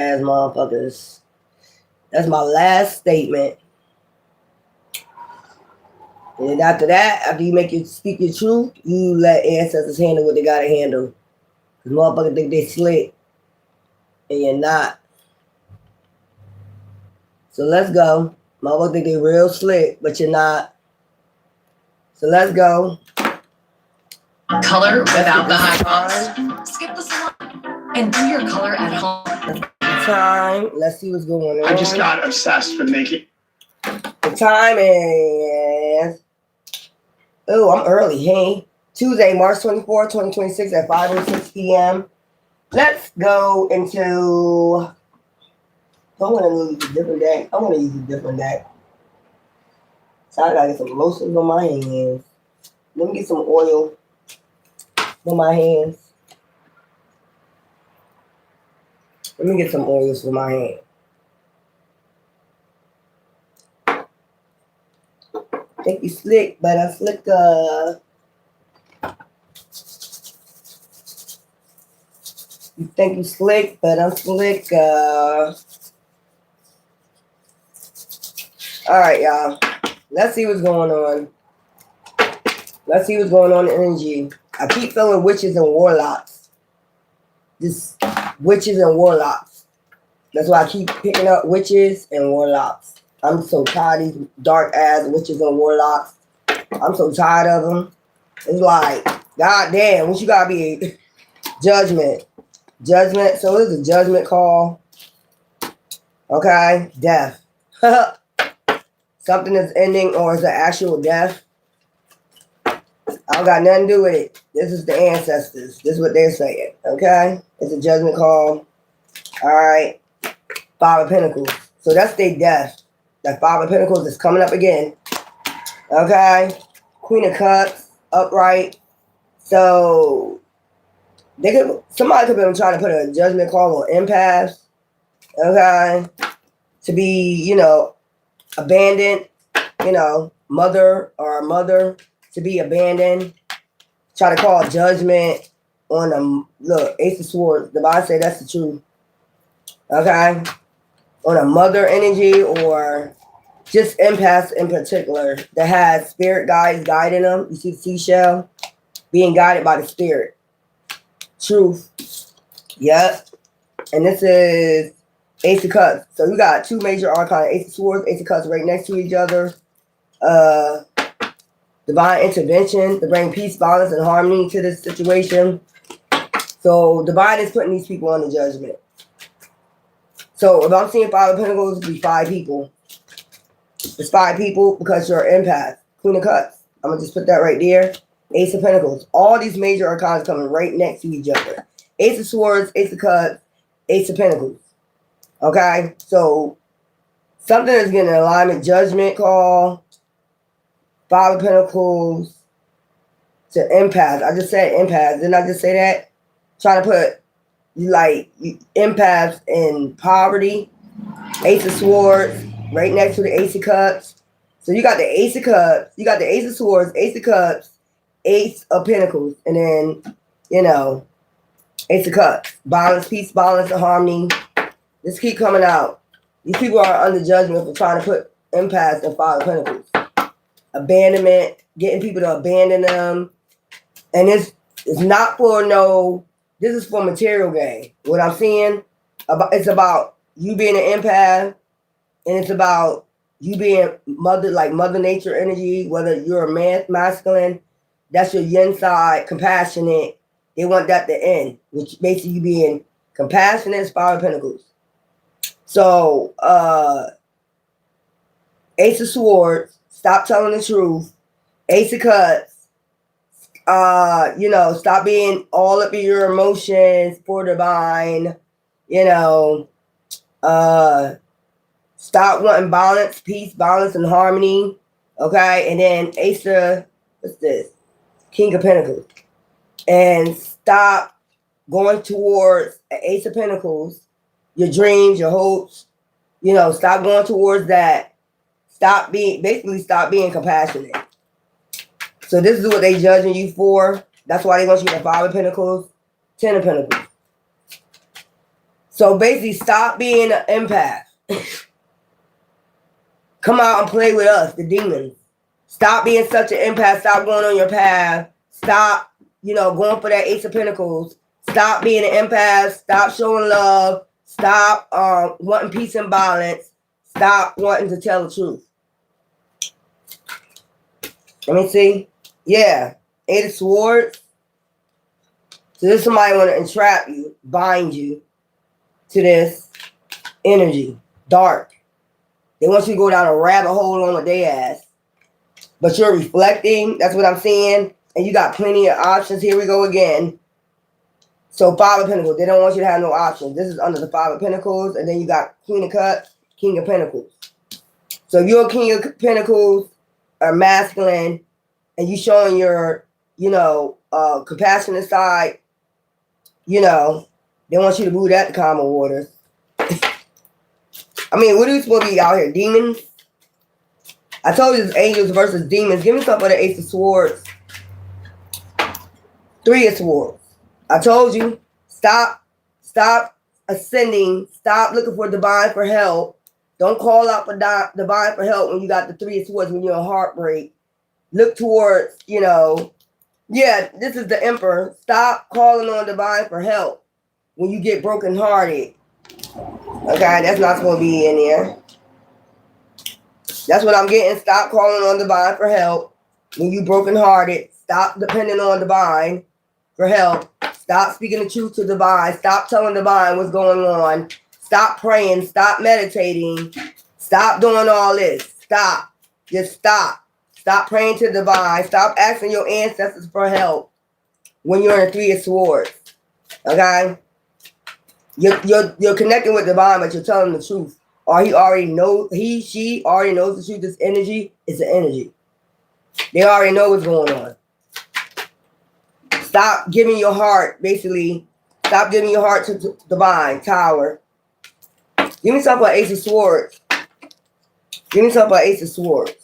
As motherfuckers. That's my last statement. And after that, after you make your speak your truth, you let ancestors handle what they gotta handle. Cause motherfuckers think they slick and you're not. So let's go. Motherfuckers think they real slick, but you're not. So let's go. Color without the high cost. Skip the salon and do your color at home. Time. Let's see what's going on. I just got obsessed with making. The time is. Oh, I'm early. Hey, Tuesday, March 24, 2026 at 5:06 p.m. Let's go into. I want to use a different deck. I want to use a different deck. So I gotta get some lotions on my hands. Let me get some oil on my hands. Let me get some oils for my hand. Think you slick, but I'm slicker. You think you slick, but I'm slicker. Alright, y'all. Let's see what's going on. Let's see what's going on in energy. I keep feeling witches and warlocks. Just witches and warlocks. That's why I keep picking up witches and warlocks. I'm so tired of these dark ass witches and warlocks. I'm so tired of them. It's like, goddamn, what you gotta be? Judgment. Judgment. So it's a judgment call. Okay. Death. Something is ending or is an actual death. I don't got nothing to do with it. This is the ancestors. This is what they're saying. Okay? It's a judgment call. Alright. Five of Pentacles. So that's their death. That Five of Pentacles is coming up again. Okay? Queen of Cups. Upright. So somebody could have been trying to put a judgment call on empaths. Okay? To be, abandoned. Mother to be abandoned. Try to call judgment on them. Look, Ace of Swords. The Bible say that's the truth. Okay? On a mother energy or just empaths in particular that has spirit guides guiding them. You see the seashell? Being guided by the spirit. Truth. Yep. And this is Ace of Cups. So you got two major arcana. Ace of Swords, Ace of Cups right next to each other. Divine intervention to bring peace, balance, and harmony to this situation. So divine is putting these people on the judgment. So if I'm seeing Five of Pentacles, it'll be five people. It's five people because you're an empath. Queen of Cups. I'm going to just put that right there. Ace of Pentacles. All these major arcana coming right next to each other. Ace of Swords, Ace of Cups, Ace of Pentacles. Okay? So something is getting an alignment judgment call. Five of Pentacles to empath. I just said empath. Didn't I just say that? Trying to put empaths in poverty. Ace of Swords right next to the Ace of Cups. So you got the Ace of Cups, you got the Ace of Swords, Ace of Cups, Ace of Pentacles, and then, Ace of Cups. Balance, peace, balance, and harmony. This keep coming out. These people are under judgment for trying to put empaths in Five of Pentacles. Abandonment, getting people to abandon them. And it's not for this is for material gain. What I'm seeing, it's about you being an empath, and it's about you being mother nature energy, whether you're a masculine, that's your yin side, compassionate. They want that to end, which basically you being compassionate is Five of Pentacles. So, Ace of Swords, stop telling the truth. Ace of Cups, stop being all up in your emotions for divine, stop wanting balance, peace, balance, and harmony. Okay, and then Ace of, what's this? King of Pentacles. And stop going towards an Ace of Pentacles, your dreams, your hopes. Stop going towards that. Stop being compassionate. So this is what they judging you for. That's why they want you to Five of Pentacles, Ten of Pentacles. So basically, stop being an empath. Come out and play with us, the demons. Stop being such an empath. Stop going on your path. Stop, going for that Ace of Pentacles. Stop being an empath. Stop showing love. Stop wanting peace and balance. Stop wanting to tell the truth. Let me see. Yeah. Eight of Swords. So this somebody want to entrap you, bind you to this energy. Dark. They want you to go down a rabbit hole on their ass. But you're reflecting. That's what I'm saying. And you got plenty of options. Here we go again. So Five of Pentacles. They don't want you to have no options. This is under the Five of Pentacles. And then you got Queen of Cups, King of Pentacles. So you're King of Pentacles, are masculine, and you showing your, compassionate side. They want you to move that to calmer waters. I mean, what are you supposed to be out here? Demons? I told you it's angels versus demons. Give me something for the Ace of Swords. Three of Swords. I told you, stop ascending. Stop looking for divine for help. Don't call out for divine for help when you got the Three of Swords, when you're in heartbreak. Look towards, this is the Emperor. Stop calling on divine for help when you get brokenhearted. Okay, that's not supposed to be in there. That's what I'm getting. Stop calling on divine for help when you brokenhearted. Stop depending on divine for help. Stop speaking the truth to divine. Stop telling divine what's going on. Stop praying. Stop meditating. Stop doing all this. Stop. Just stop. Stop praying to divine. Stop asking your ancestors for help when you're in a Three of Swords. Okay? You're connecting with divine, but you're telling the truth. Or she already knows the truth. This energy is an energy. They already know what's going on. Stop giving your heart, basically. Stop giving your heart to divine, Tower. Give me something about Ace of Swords. Give me something about Ace of Swords.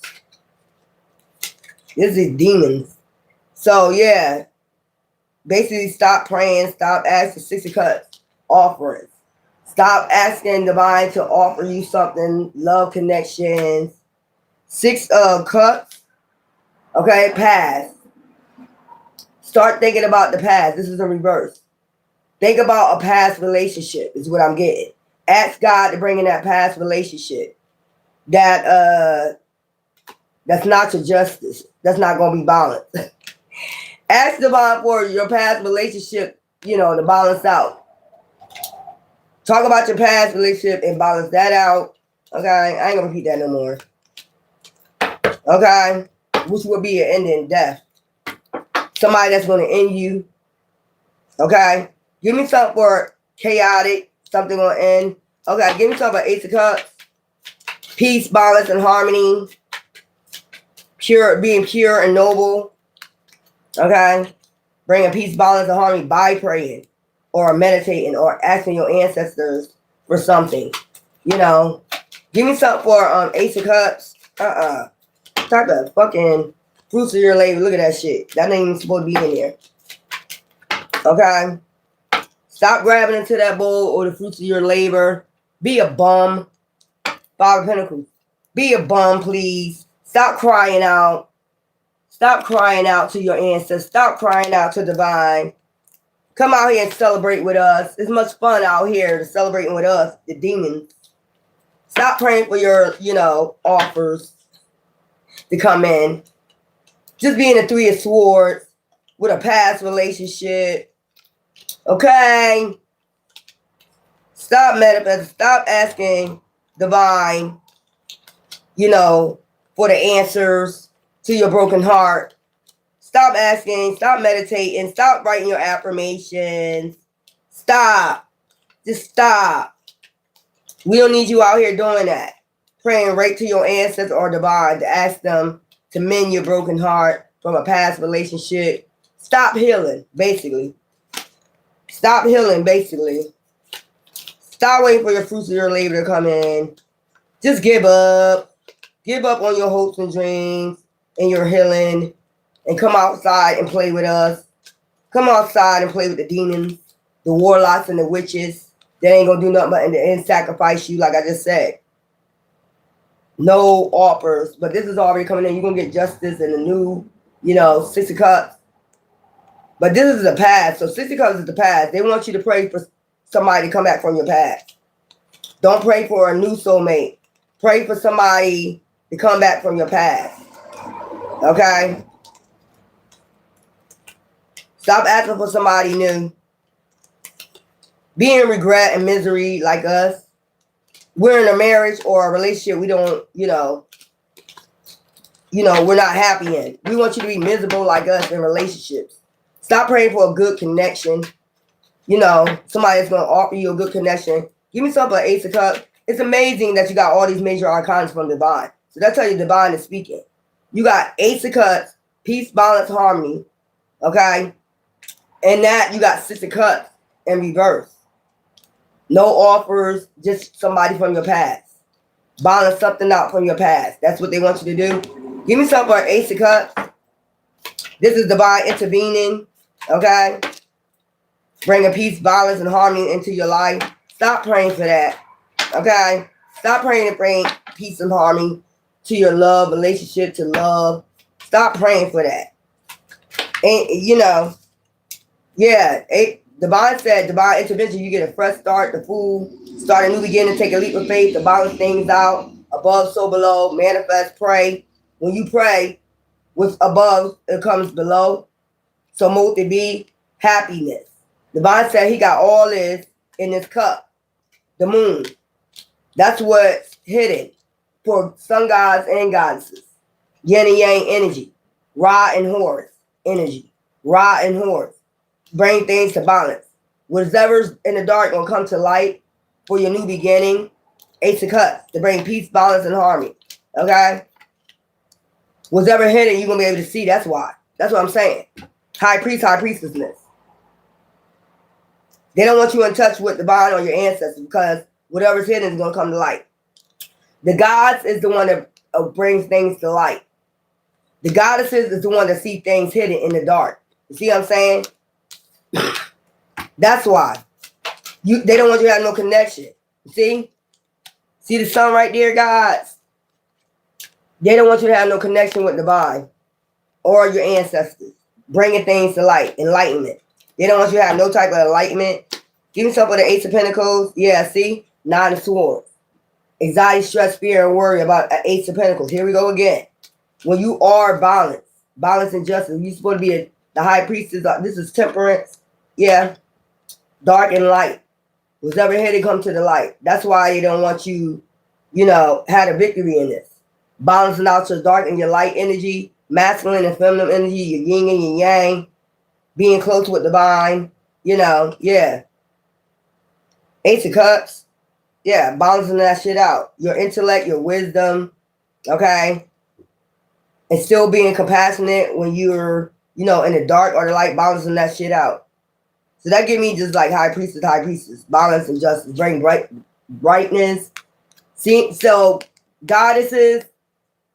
This is demons. So, yeah. Basically, stop praying. Stop asking Six of Cups offerings. Stop asking divine to offer you something. Love connections. Six of Cups. Okay, past. Start thinking about the past. This is a reverse. Think about a past relationship is what I'm getting. Ask God to bring in that past relationship. That's not your justice. That's not going to be balanced. Ask divine for your past relationship, to balance out. Talk about your past relationship and balance that out. Okay, I ain't going to repeat that no more. Okay, which would be an ending, death. Somebody that's going to end you. Okay, give me something for chaotic, something going to end. Okay, give me something for Ace of Cups. Peace, balance, and harmony. Being pure and noble. Okay, bringing peace, balance, and harmony by praying or meditating or asking your ancestors for something. Give me something for Ace of Cups. Type of fucking fruits of your labor. Look at that shit. That ain't even supposed to be in there. Okay, stop grabbing into that bowl or the fruits of your labor. Be a bum. Five of Pentacles. Be a bum, please. Stop crying out. Stop crying out to your ancestors. Stop crying out to divine. Come out here and celebrate with us. It's much fun out here to celebrating with us, the demons. Stop praying for your, offers to come in. Just being a Three of Swords with a past relationship. Okay? Stop manifesting. Stop asking divine, for the answers to your broken heart. Stop asking. Stop meditating. Stop writing your affirmations. Stop. Just stop. We don't need you out here doing that. Praying right to your ancestors or divine to ask them to mend your broken heart from a past relationship. Stop healing, basically. Stop healing, basically. Stop waiting for your fruits of your labor to come in. Just give up. Give up on your hopes and dreams and your healing. And come outside and play with us. Come outside and play with the demons, the warlocks, and the witches. They ain't gonna do nothing but in the end sacrifice you, like I just said. No offers, but this is already coming in. You're gonna get justice in the new, 6 of Cups. But this is the past. So 6 of Cups is the past. They want you to pray for somebody to come back from your past. Don't pray for a new soulmate. Pray for somebody to come back from your past. Okay? Stop asking for somebody new. Be in regret and misery like us. We're in a marriage or a relationship we don't, we're not happy in. We want you to be miserable like us in relationships. Stop praying for a good connection. Somebody that's going to offer you a good connection. Give me something, Ace of Cups. It's amazing that you got all these major arcana from Divine. So that's how your Divine is speaking. You got Ace of Cups, peace, balance, harmony. Okay? And that you got 6 of Cups in reverse. No offers, just somebody from your past. Balance something out from your past. That's what they want you to do. Give me something for Ace of Cups. This is Divine intervening. Okay? Bringing peace, balance, and harmony into your life. Stop praying for that. Okay? Stop praying to bring peace and harmony to your love, relationship, to love. Stop praying for that. And, Divine said, divine intervention, you get a fresh start, the Fool, start a new beginning, take a leap of faith to balance things out, above, so below, manifest, pray. When you pray, what's above, it comes below. So mote it be happiness. Divine said he got all this in his cup, the moon. That's what's hidden for sun gods and goddesses. Yin and yang energy. Ra and Horus energy. Ra and Horus. Bring things to balance. Whatever's in the dark gonna come to light for your new beginning. Ace of Cups to bring peace, balance, and harmony. Okay? Whatever hidden, you're gonna be able to see. That's why. That's what I'm saying. High priest, high priestessness. They don't want you in touch with Divine or your ancestors because whatever's hidden is gonna come to light. The gods is the one that brings things to light. The goddesses is the one that see things hidden in the dark. You see what I'm saying? That's why. They don't want you to have no connection. You see? See the sun right there, guys? They don't want you to have no connection with Divine or your ancestors. Bringing things to light. Enlightenment. They don't want you to have no type of enlightenment. Give me some of the Ace of Pentacles. Yeah, see? 9 of Swords. Anxiety, stress, fear, and worry about an Ace of Pentacles. Here we go again. When you are balanced, balance and justice, you're supposed to be the high priestess. This is temperance. Yeah. Dark and light. Whatever here they come to the light. That's why they don't want you, had a victory in this. Balancing out your dark and your light energy, masculine and feminine energy, your yin and your yang, being close with Divine, yeah. Ace of Cups, yeah, balancing that shit out. Your intellect, your wisdom, okay? And still being compassionate when you're, in the dark or the light, balancing that shit out. So that give me just like high priestess, balance and justice, bring brightness. See, so goddesses,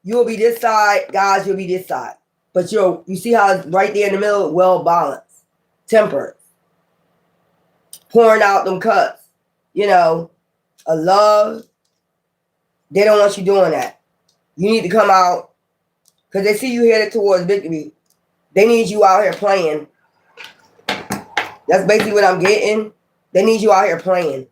you'll be this side, gods, you'll be this side. But you see how it's right there in the middle, well balanced, tempered, pouring out them cups, a love. They don't want you doing that. You need to come out because they see you headed towards victory. They need you out here playing. That's basically what I'm getting. They need you out here playing.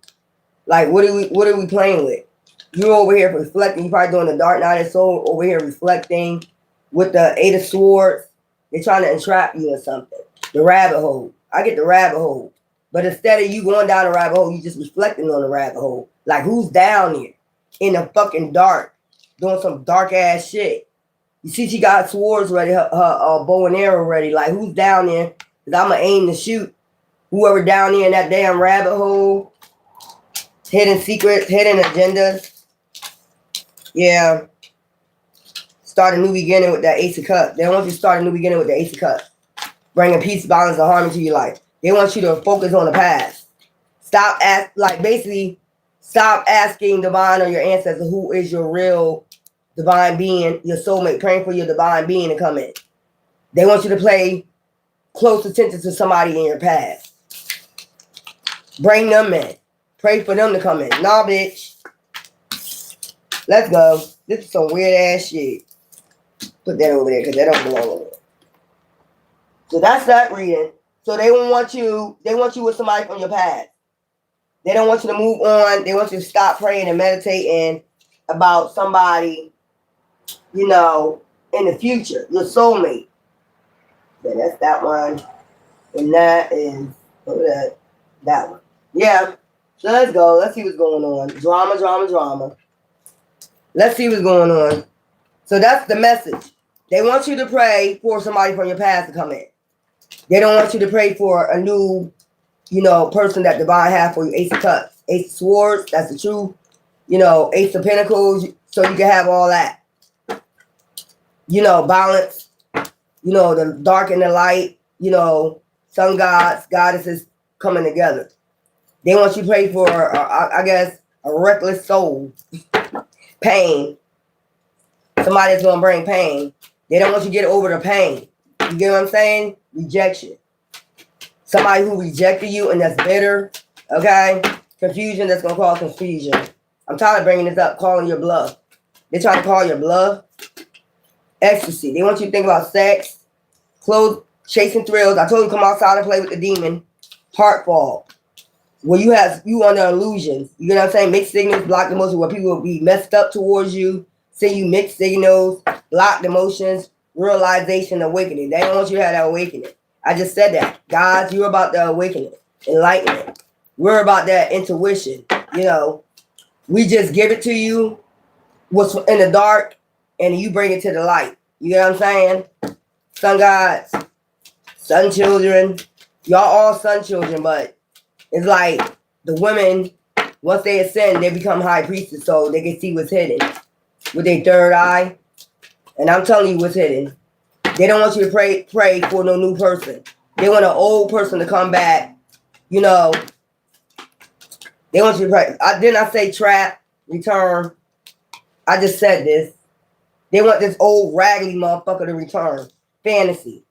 Like, what are we playing with? You're over here reflecting. You're probably doing the Dark Night of Soul over here reflecting with the 8 of Swords. They're trying to entrap you or something. The rabbit hole. I get the rabbit hole. But instead of you going down the rabbit hole, you just reflecting on the rabbit hole. Like, who's down here in the fucking dark doing some dark ass shit? You see she got swords ready, her bow and arrow ready. Like, who's down there? Because I'm going to aim to shoot whoever down there in that damn rabbit hole. Hidden secrets, hidden agendas. Yeah. Start a new beginning with that Ace of Cups. They don't want you to start a new beginning with the Ace of Cups. Bringing peace, balance, and harmony to your life. They want you to focus on the past. Stop asking Divine or your ancestors who is your real divine being, your soulmate, praying for your divine being to come in. They want you to pay close attention to somebody in your past. Bring them in. Pray for them to come in. Nah, bitch. Let's go. This is some weird ass shit. Put that over there because that don't belong over there. So that's that reading. So they want you with somebody from your past. They don't want you to move on. They want you to stop praying and meditating about somebody, you know, in the future. Your soulmate. Yeah, that's that one. And that is that one. Yeah. So let's go. Let's see what's going on. Drama, drama, drama. Let's see what's going on. So that's the message. They want you to pray for somebody from your past to come in. They don't want you to pray for a new, you know, person that divine have for you. Ace of Cups, Ace of Swords, that's the truth. You know, Ace of Pentacles, so you can have all that. You know, balance. You know, the dark and the light. You know, sun gods, goddesses coming together. They want you to pray for, I guess, a reckless soul. Pain. Somebody that's going to bring pain. They don't want you to get over the pain. You get what I'm saying? Rejection. Somebody who rejected you and that's bitter. Okay? Confusion that's going to cause confusion. I'm tired of bringing this up, calling your bluff. They're trying to call your bluff. Ecstasy. They want you to think about sex, clothes, chasing thrills. I told you come outside and play with the demon. Heartfall. Where you under illusions. You know what I'm saying? Mixed signals, blocked emotions, where people will be messed up towards you. Send you mixed signals, blocked emotions, realization, awakening. They don't want you to have that awakening. I just said that. Guys, you're about the awakening, enlightenment. We're about that intuition. You know, we just give it to you what's in the dark and you bring it to the light. You know what I'm saying? Sun gods, sun children. Y'all all sun children, but it's like the women, once they ascend, they become high priestess so they can see what's hidden with their third eye. And I'm telling you what's hidden. They don't want you to pray for no new person. They want an old person to come back. You know, they want you to pray. Didn't I say trap, return? I just said this. They want this old raggedy motherfucker to return. Fantasy.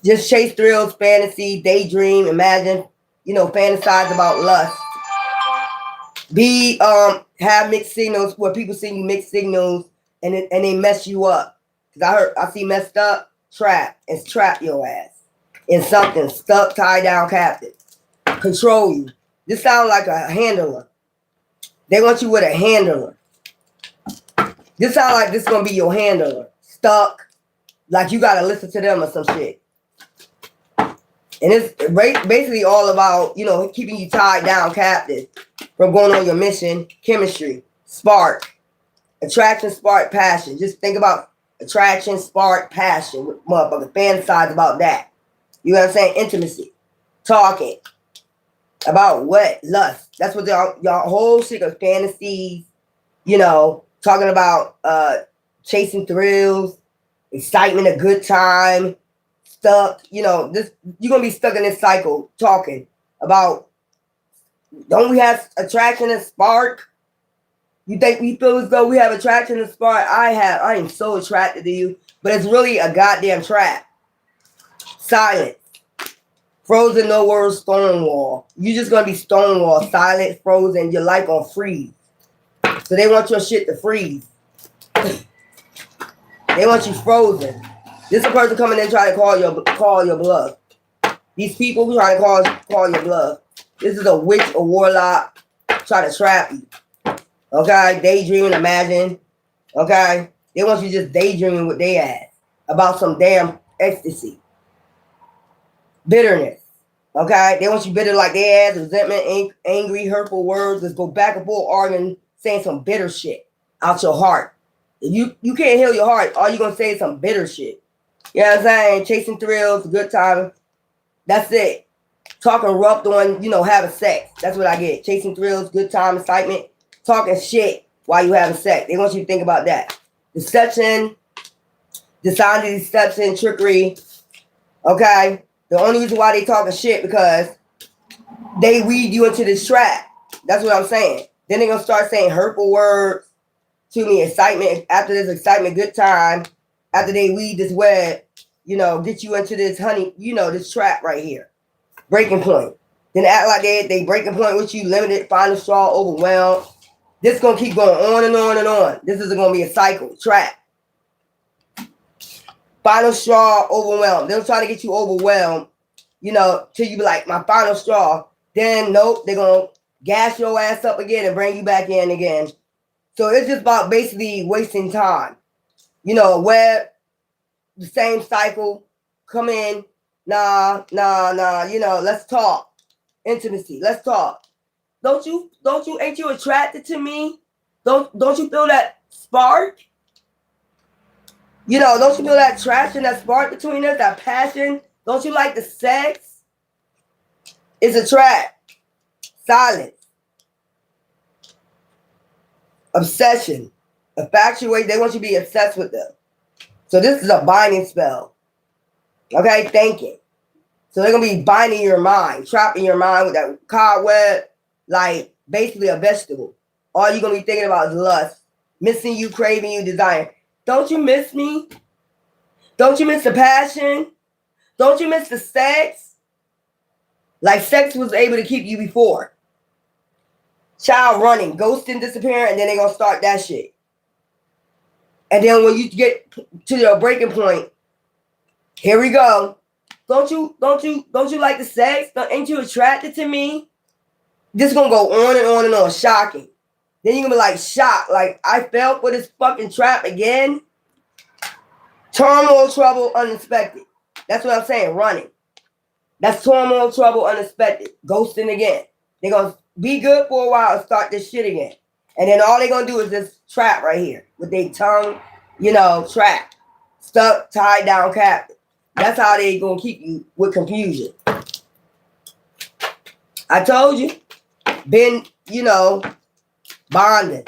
Just chase thrills, fantasy, daydream, imagine, you know, fantasize about lust. Have mixed signals where people send you mixed signals and they mess you up. Cause I see messed up, trap. It's trap your ass in something, stuck, tied down, captive. Control you. This sounds like a handler. They want you with a handler. This sounds like this is gonna be your handler. Stuck, like you gotta listen to them or some shit. And it's basically all about, you know, keeping you tied down, captive from going on your mission. Chemistry, spark, attraction, spark, passion. Just think about attraction, spark, passion. Motherfucker, fantasize about that. You know what I'm saying? Intimacy, talking about what? Lust. That's what y'all whole shit of fantasies. You know, talking about chasing thrills, excitement, a good time. Stuck, you know, this you're gonna be stuck in this cycle talking about, don't we have attraction and spark? You think we feel as though we have attraction and spark? I am so attracted to you, but it's really a goddamn trap. Silence. Frozen, no words, stonewall. You're just gonna be stonewall, silent, frozen, your life gonna freeze. So they want your shit to freeze. They want you frozen. This is a person coming in trying to call your bluff. These people who trying to call your bluff. This is a witch, a warlock, trying to trap you. Okay? Daydreaming, imagine. Okay? They want you just daydreaming with their ass about some damn ecstasy. Bitterness. Okay? They want you bitter like their ass, resentment, angry, hurtful words. Let's go back and forth arguing, saying some bitter shit out your heart. If you can't heal your heart, all you're going to say is some bitter shit. You know what I'm saying? Chasing thrills, good time. That's it. Talking rough on, you know, having sex. That's what I get. Chasing thrills, good time, excitement. Talking shit while you having sex. They want you to think about that. Deception, dishonesty, deception, trickery. Okay? The only reason why they talking shit because they weed you into this trap. That's what I'm saying. Then they're going to start saying hurtful words to me. Excitement. After this excitement, good time. After they weed this web, you know, get you into this honey, you know, this trap right here. Breaking point. Then act like they breaking point with you, limited, final straw, overwhelmed. This is going to keep going on and on and on. This is going to be a cycle, trap. Final straw, overwhelmed. They'll try to get you overwhelmed, you know, till you be like, my final straw. Then, nope, they're going to gas your ass up again and bring you back in again. So it's just about basically wasting time. You know, where the same cycle, come in, nah, you know, let's talk. Intimacy, let's talk. Ain't you attracted to me? Don't you feel that spark? You know, don't you feel that attraction, that spark between us, that passion? Don't you like the sex? It's a trap. Silence. Obsession. Infatuate. They want you to be obsessed with them. So this is a binding spell. Okay, thinking. So they're going to be binding your mind, trapping your mind with that cobweb, like basically a vegetable. All you're going to be thinking about is lust, missing you, craving you, desiring. Don't you miss me? Don't you miss the passion? Don't you miss the sex? Like sex was able to keep you before. Child running, ghosting, disappearing, and then they're going to start that shit. And then when you get to your breaking point, here we go. Don't you like the sex? Ain't you attracted to me? This is going to go on and on and on. Shocking. Then you're going to be like shocked. Like, I fell for this fucking trap again. Turmoil, trouble, unexpected. That's what I'm saying. Running. That's turmoil, trouble, unexpected. Ghosting again. They're going to be good for a while and start this shit again. And then all they're going to do is this trap right here. With their tongue, you know, trap. Stuck, tied down, captive. That's how they going to keep you with confusion. I told you. Been, you know, bonding.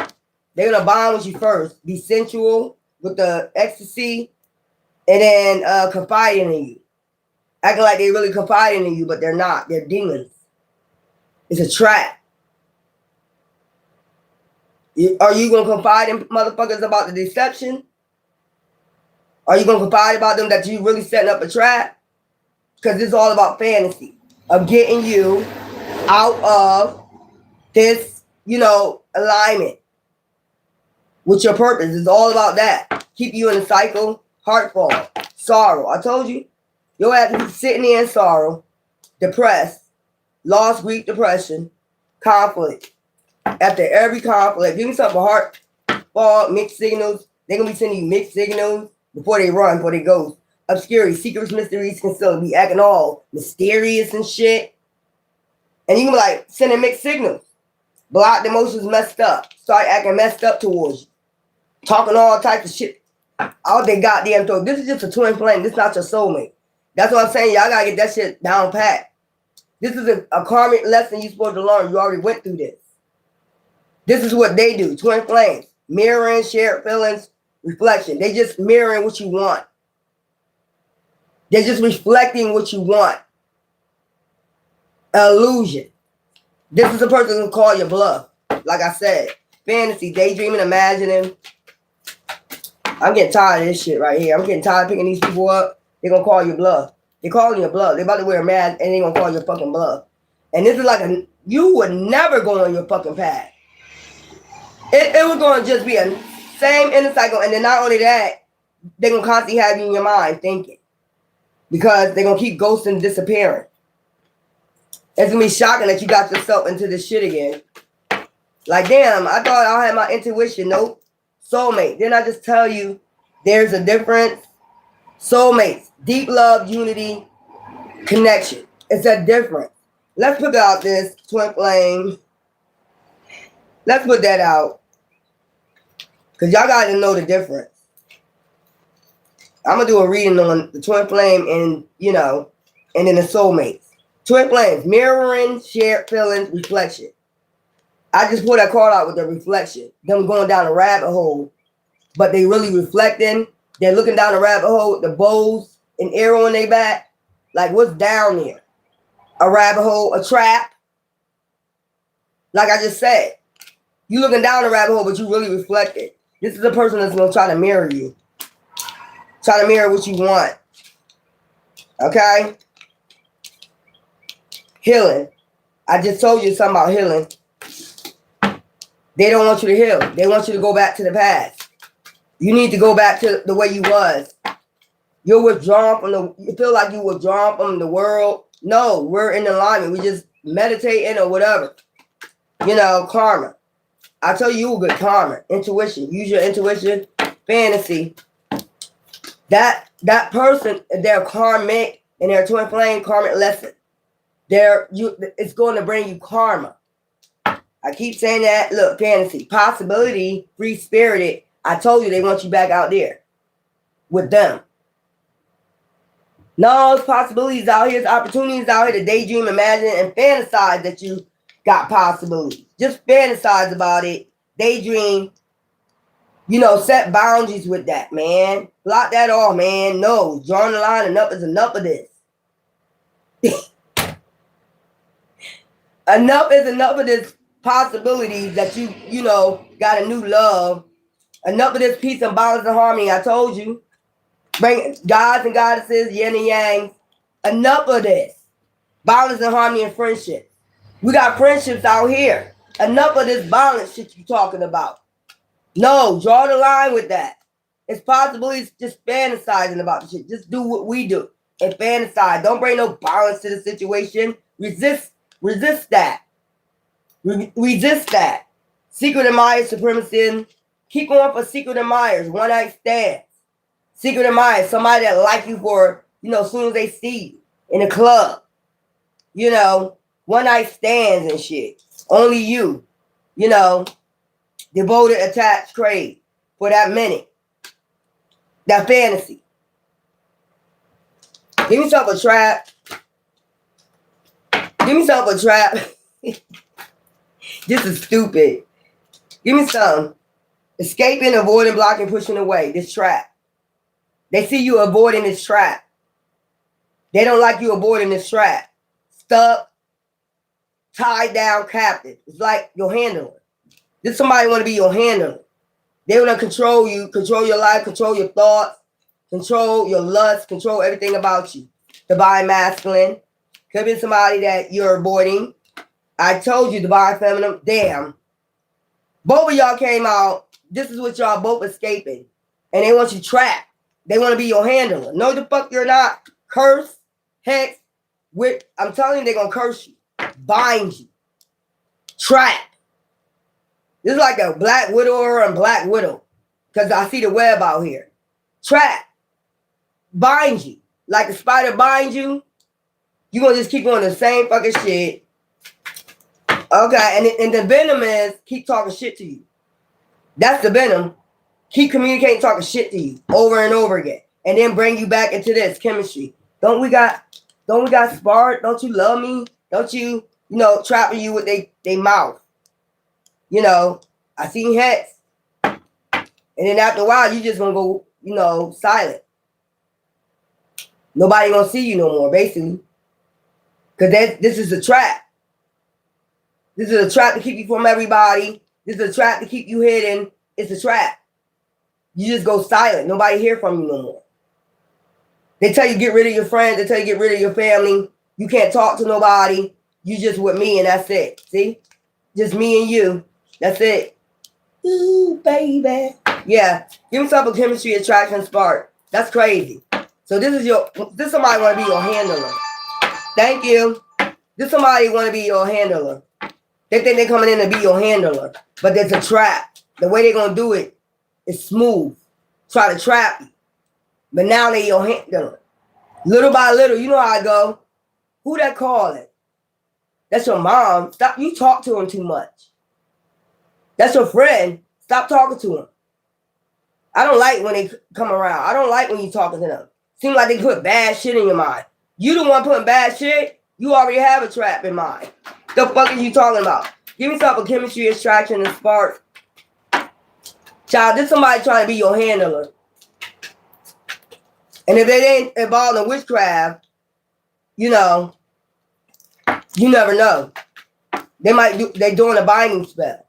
They're going to bond with you first. Be sensual with the ecstasy. And then confiding in you. Acting like they're really confiding in you, but they're not. They're demons. It's a trap. Are you going to confide in motherfuckers about the deception? Are you going to confide about them that you really setting up a trap? Because it's all about fantasy of getting you out of this, you know, alignment with your purpose. It's all about that. Keep you in a cycle. Heartful. Sorrow. I told you. Your ass is sitting there in sorrow. Depressed. Lost, grief, depression. Conflict. After every conflict, give me something for heartful, mixed signals. They're going to be sending you mixed signals before they run, before they go. Obscurity, secrets, mysteries, concealed. Be acting all mysterious and shit. And you can be like, sending mixed signals. Blocked emotions messed up. Start acting messed up towards you. Talking all types of shit. All they goddamn throat. This is just a twin flame. This is not your soulmate. That's what I'm saying. Y'all gotta get that shit down pat. This is a karmic lesson you're supposed to learn. You already went through this. This is what they do. Twin flames. Mirroring, shared feelings, reflection. They just mirroring what you want. They're just reflecting what you want. Illusion. This is a person who call your bluff. Like I said. Fantasy, daydreaming, imagining. I'm getting tired of this shit right here. I'm getting tired of picking these people up. They're going to call your bluff. They're calling your bluff. They're about to wear a mask and they're going to call your fucking bluff. And this is like you would never go on your fucking path. It was going to just be a same inner cycle. And then not only that, they're going to constantly have you in your mind thinking. Because they're going to keep ghosting, disappearing. It's going to be shocking that you got yourself into this shit again. Like, damn, I thought I had my intuition. Nope. Soulmate. Didn't I just tell you there's a difference? Soulmates. Deep love, unity, connection. It's a difference. Let's put out this twin flame. Let's put that out. Because y'all got to know the difference. I'm going to do a reading on the twin flame and, you know, and then the soulmates. Twin flames. Mirroring, shared feelings, reflection. I just put that card out with the reflection. Them going down a rabbit hole. But they really reflecting. They're looking down the rabbit hole. The bows and arrow in their back. Like, what's down there? A rabbit hole, a trap. Like I just said. You looking down the rabbit hole, but you really reflected. This is a person that's going to try to mirror you. Try to mirror what you want. Okay? Healing. I just told you something about healing. They don't want you to heal. They want you to go back to the past. You need to go back to the way you was. You're withdrawn from the, you feel like you withdrawn from the world. No, we're in alignment. We just meditating or whatever. You know, karma. I tell you, you good karma. Intuition. Use your intuition. Fantasy. That person, their karmic and their twin flame karmic lesson. It's going to bring you karma. I keep saying that. Look, fantasy, possibility, free spirited. I told you they want you back out there with them. No, there's possibilities out here. There's opportunities out here to daydream, imagine, and fantasize that you got possibilities. Just fantasize about it. Daydream. You know, set boundaries with that, man. Block that off, man. No, drawing the line. Enough is enough of this. Enough is enough of this possibilities that you know, got a new love. Enough of this peace and balance and harmony. I told you. Bring gods and goddesses, yin and yang. Enough of this. Balance and harmony and friendship. We got friendships out here. Enough of this violence shit you talking about. No, draw the line with that. It's possibilities just fantasizing about the shit. Just do what we do and fantasize. Don't bring no violence to the situation. Resist that. Resist that. Secret admirers, supremacy. Keep going for secret admirers, one night stands. Secret admirers, somebody that like you for, you know, as soon as they see you in a club. You know, one night stands and shit. Only you. You know, devoted, attached, crave for that minute. That fantasy. Give yourself a trap. Give yourself a trap. This is stupid. Give me some. Escaping, avoiding, blocking, pushing away. This trap. They see you avoiding this trap. They don't like you avoiding this trap. Stuck, tied down, captive. It's like your handler. This somebody want to be your handler. They want to control you, control your life, control your thoughts, control your lust, control everything about you. Divine masculine. Could be somebody that you're avoiding. I told you, divine feminine. Damn. Both of y'all came out. This is what y'all both escaping. And they want you trapped. They want to be your handler. No, the fuck you're not. Curse, hex. I'm telling you, they're going to curse you. Bind you. Trap. This is like a black widower and black widow. Because I see the web out here. Trap. Bind you. Like a spider bind you. You're going to just keep doing the same fucking shit. Okay, and the venom is keep talking shit to you. That's the venom. Keep communicating, talking shit to you over and over again. And then bring you back into this chemistry. Don't we got spark? Don't you love me? Don't you, trapping you with they mouth? You know, I seen hex. And then after a while, you just gonna go, silent. Nobody gonna see you no more, basically. Because this is a trap. This is a trap to keep you from everybody. This is a trap to keep you hidden. It's a trap. You just go silent. Nobody hear from you no more. They tell you get rid of your friends. They tell you get rid of your family. You can't talk to nobody. You just with me and that's it. See? Just me and you. That's it. Ooh, baby. Yeah. Give yourself a chemistry, attraction, spark. That's crazy. So this somebody want to be your handler. Thank you. This somebody want to be your handler. They think they're coming in to be your handler. But there's a trap. The way they're going to do it is smooth. Try to trap you. But now they your handler. Little by little, you know how I go. Who that calling? That's your mom. Stop. You talk to him too much. That's your friend. Stop talking to him. I don't like when they come around. I don't like when you talking to them. Seems like they put bad shit in your mind. You the one putting bad shit. You already have a trap in mind. The fuck are you talking about? Give yourself a chemistry, attraction, and spark. Child, this somebody trying to be your handler. And if they ain't involved in witchcraft, you never know. They're doing a binding spell.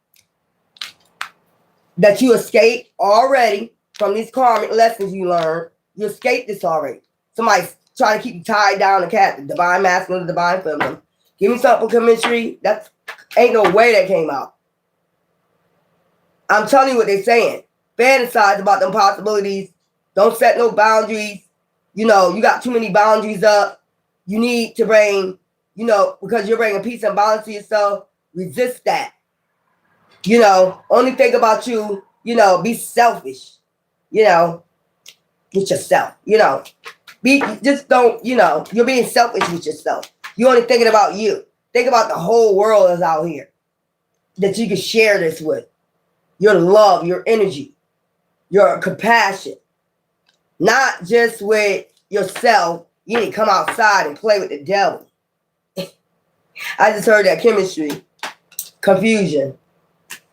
That you escaped already from these karmic lessons you learned. You escaped this already. Somebody's trying to keep you tied down to captive. Divine masculine, divine feminine. Give me something for chemistry. That's ain't no way that came out. I'm telling you what they're saying. Fantasize about them possibilities. Don't set no boundaries. You know, you got too many boundaries up. You need to bring, you know, because you're bringing peace and balance to yourself. Resist that. You know, only think about you. You know, be selfish. You know, with yourself. You know, just don't. You know, you're being selfish with yourself. You're only thinking about you. Think about the whole world is out here that you can share this with. Your love, your energy, your compassion. Not just with yourself. You need to come outside and play with the devil. I just heard that chemistry. Confusion.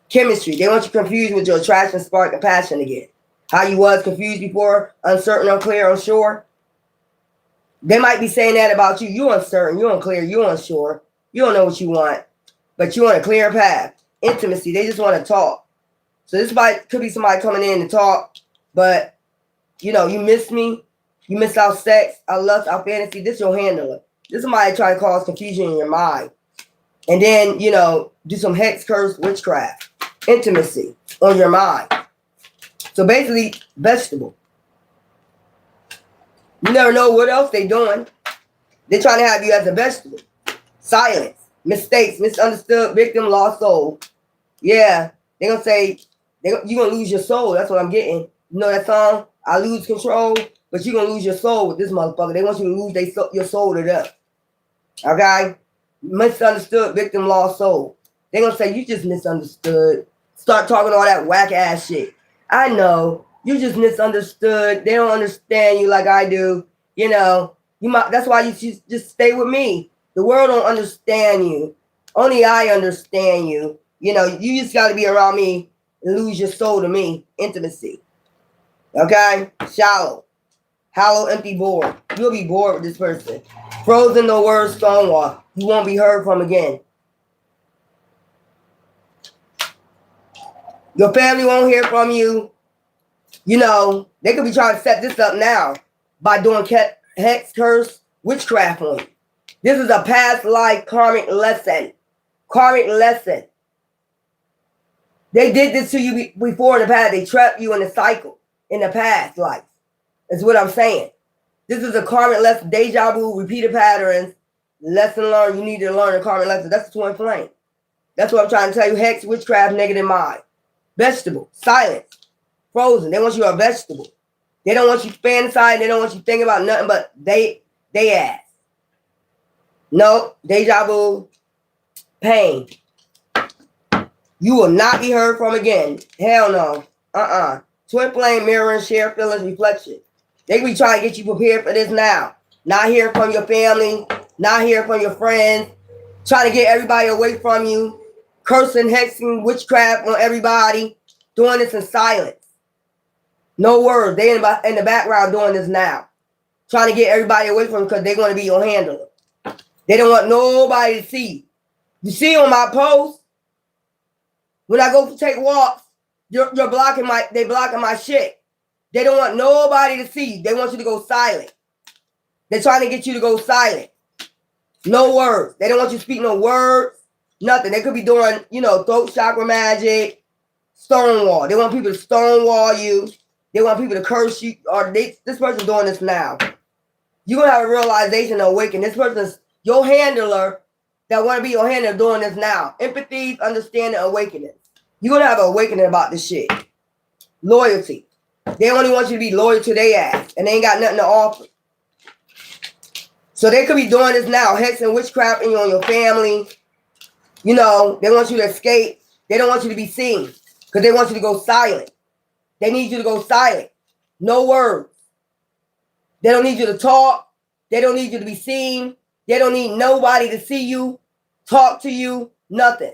Chemistry. They want you confused with your attraction, spark, and passion again. How you was confused before, uncertain, unclear, unsure. They might be saying that about you. You uncertain, you unclear, you unsure. You don't know what you want, but you want a clear path. Intimacy. They just want to talk. So this could be somebody coming in to talk, but you know, you miss me, you miss our sex, our lust, our fantasy. This your handler. This is somebody trying to cause confusion in your mind. And then, you know, do some hex, curse, witchcraft, intimacy on your mind. So basically, vegetable. You never know what else they're doing. They're trying to have you as a vegetable. Silence, mistakes, misunderstood, victim, lost soul. Yeah, they're going to say, you're going to lose your soul. That's what I'm getting. You know that song? I lose control, but you're going to lose your soul with this motherfucker. They want you to lose your soul to them. Okay? Misunderstood, victim, lost soul. They're going to say, you just misunderstood. Start talking all that whack ass shit. I know. You just misunderstood. They don't understand you like I do. You know, that's why you should just stay with me. The world don't understand you. Only I understand you. You know, you just got to be around me and lose your soul to me. Intimacy. Okay? Shallow. Hollow, empty, bored. You'll be bored with this person. Frozen, no words, stonewall. You won't be heard from again. Your family won't hear from you. You know, they could be trying to set this up now by doing hex, curse, witchcraft on you. This is a past life karmic lesson. Karmic lesson. They did this to you before in the past. They trapped you in a cycle in the past life. That's what I'm saying. This is a karmic lesson. Deja vu, repeated patterns, lesson learned. You need to learn a karmic lesson. That's the twin flame. That's what I'm trying to tell you. Hex, witchcraft, negative mind. Vegetable, silence, frozen. They want you a vegetable. They don't want you fantasizing. They don't want you thinking about nothing but they ass. No, deja vu, pain. You will not be heard from again. Hell no. Twin flame, mirror, share feelings, reflection. They be trying to get you prepared for this now. Not hearing from your family, not hearing from your friends, trying to get everybody away from you, cursing, hexing, witchcraft on everybody, doing this in silence. No words. They in the background doing this now. Trying to get everybody away from you because they want to be your handler. They don't want nobody to see you. You see on my post, when I go to take walks, they blocking my shit. They don't want nobody to see you. They want you to go silent. They're trying to get you to go silent. No words. They don't want you to speak no words. Nothing. They could be doing, you know, throat chakra magic, stonewall. They want people to stonewall you. They want people to curse you. Or this person's doing this now. You're going to have a realization and awaken. This person's your handler that want to be your handler doing this now. Empathy, understanding, awakening. You're going to have an awakening about this shit. Loyalty. They only want you to be loyal to their ass. And they ain't got nothing to offer. So they could be doing this now. Hex and witchcraft on your family. You know, they want you to escape. They don't want you to be seen. Because they want you to go silent. They need you to go silent. No words. They don't need you to talk. They don't need you to be seen. They don't need nobody to see you, talk to you, nothing.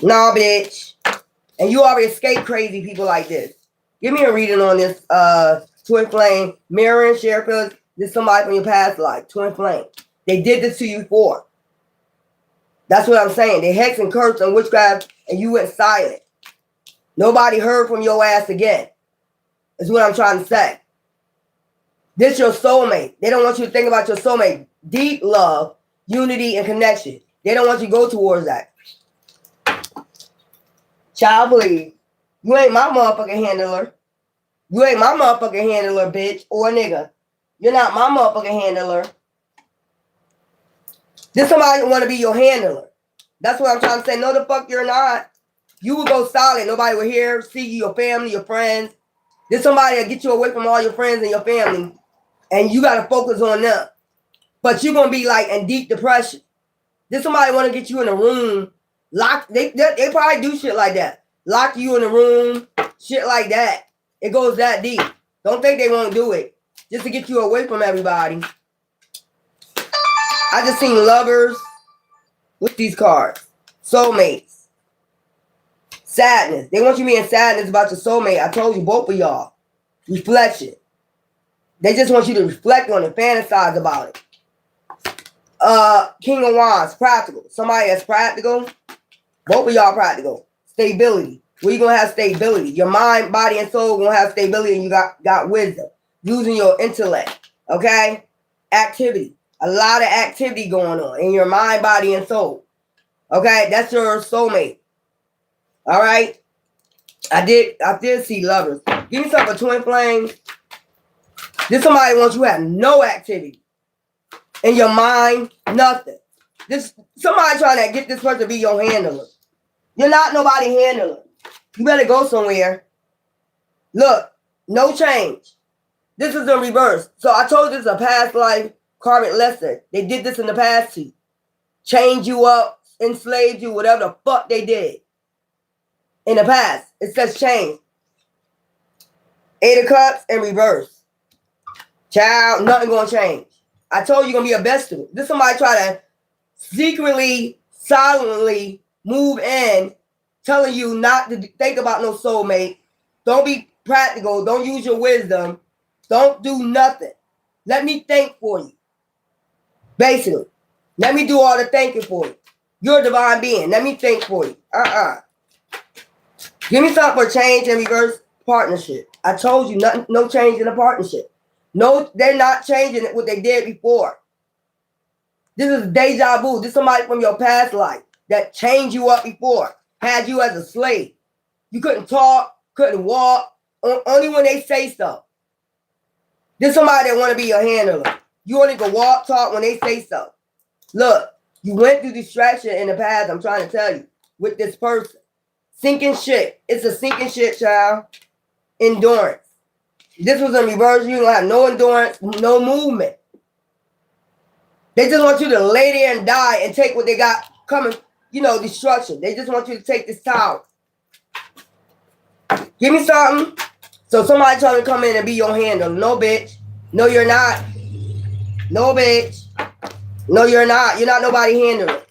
Nah, bitch. And you already escape crazy people like this. Give me a reading on this twin flame. Mirror and share feelings. This is somebody from your past life. Twin flame. They did this to you before. That's what I'm saying. They hex and curse and witchcraft and you went silent. Nobody heard from your ass again. Is what I'm trying to say. This your soulmate. They don't want you to think about your soulmate. Deep love, unity, and connection. They don't want you to go towards that. Child, please. You ain't my motherfucking handler. You ain't my motherfucking handler, bitch, or nigga. You're not my motherfucking handler. This somebody want to be your handler. That's what I'm trying to say. No, the fuck you're not. You will go silent. Nobody will hear, see you, your family, your friends. This somebody will get you away from all your friends and your family. And you got to focus on them. But you're going to be like in deep depression. This somebody want to get you in a room. Lock. They probably do shit like that. Lock you in a room. Shit like that. It goes that deep. Don't think they won't do it. Just to get you away from everybody. I just seen lovers with these cards. Soulmates. Sadness. They want you to be in sadness about your soulmate. I told you, both of y'all. Reflection. They just want you to reflect on it, fantasize about it. King of Wands, practical. Somebody that's practical. Both of y'all practical. Stability. Where you gonna have stability? Your mind, body, and soul gonna have stability, and you got wisdom. Using your intellect. Okay? Activity. A lot of activity going on in your mind, body, and soul. Okay? That's your soulmate. All right? I did see lovers. Give yourself a twin flame. This somebody wants you to have no activity. In your mind, nothing. This somebody trying to get this person to be your handler. You're not nobody handler. You better go somewhere. Look, no change. This is in reverse. So I told you this is a past life karmic lesson. They did this in the past to you. Change you up, enslaved you, whatever the fuck they did. In the past. It says change. 8 of Cups in reverse. Child, nothing gonna change. I told you you're gonna be a vegetable. This somebody try to secretly, silently move in, telling you not to think about no soulmate. Don't be practical. Don't use your wisdom. Don't do nothing. Let me think for you. Basically. Let me do all the thinking for you. You're a divine being. Let me think for you. Give me something for change and reverse partnership. I told you nothing, no change in the partnership. No, they're not changing what they did before. This is deja vu. This is somebody from your past life that changed you up before. Had you as a slave. You couldn't talk, couldn't walk, only when they say so. This is somebody that want to be your handler. You only can walk, talk when they say so. Look, you went through distraction in the past, I'm trying to tell you, with this person. Sinking ship. It's a sinking ship, child. Endurance. This was in reverse. You don't have no endurance, no movement. They just want you to lay there and die and take what they got coming, destruction. They just want you to take this tower. Give me something. So somebody trying to come in and be your handler. No, bitch. No, you're not. No, bitch. No, you're not. You're not nobody handler.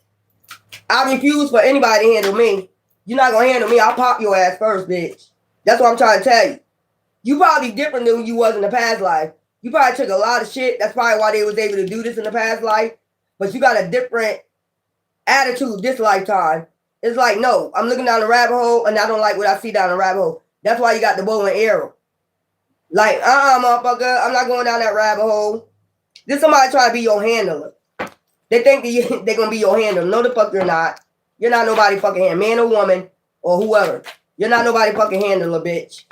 I refuse for anybody to handle me. You're not going to handle me. I'll pop your ass first, bitch. That's what I'm trying to tell you. You probably different than you was in the past life. You probably took a lot of shit. That's probably why they was able to do this in the past life. But you got a different attitude this lifetime. It's like, no, I'm looking down the rabbit hole and I don't like what I see down the rabbit hole. That's why you got the bow and arrow. Like, motherfucker, I'm not going down that rabbit hole. This somebody trying to be your handler. They think that they're going to be your handler. No, the fuck you're not. You're not nobody fucking handler. Man or woman or whoever. You're not nobody fucking handler, bitch.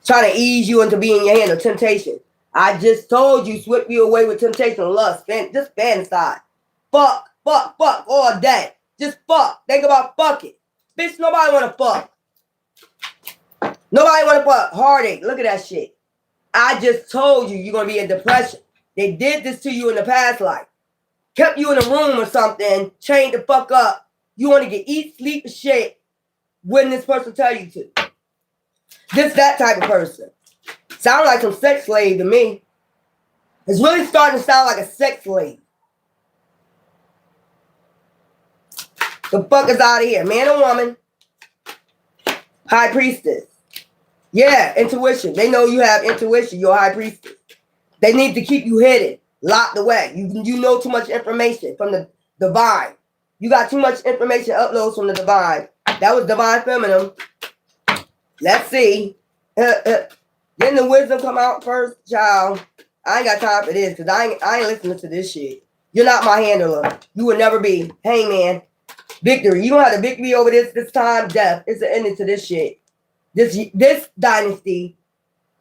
Trying to ease you into being your handler. Temptation. I just told you, sweep you away with temptation and lust. Just fantasize. Fuck all day. Just fuck. Think about fucking. Bitch, nobody want to fuck. Nobody want to fuck. Heartache. Look at that shit. I just told you you're going to be in depression. They did this to you in the past life. Kept you in a room or something. Chained the fuck up. You want to get eat, sleep, and shit when this person tell you to. That type of person. Sound like some sex slave to me. It's really starting to sound like a sex slave. The fuck is out of here? Man or woman? High priestess. Yeah, intuition. They know you have intuition. You're a high priestess. They need to keep you hidden, locked away. You know too much information from the divine. You got too much information uploads from the divine. That was divine feminine. Let's see. Didn't the wisdom come out first, child? I ain't got time for this because I ain't listening to this shit. You're not my handler. You will never be. Hangman. Victory. You don't have the victory over this time. Death. It's the ending to this shit. This dynasty,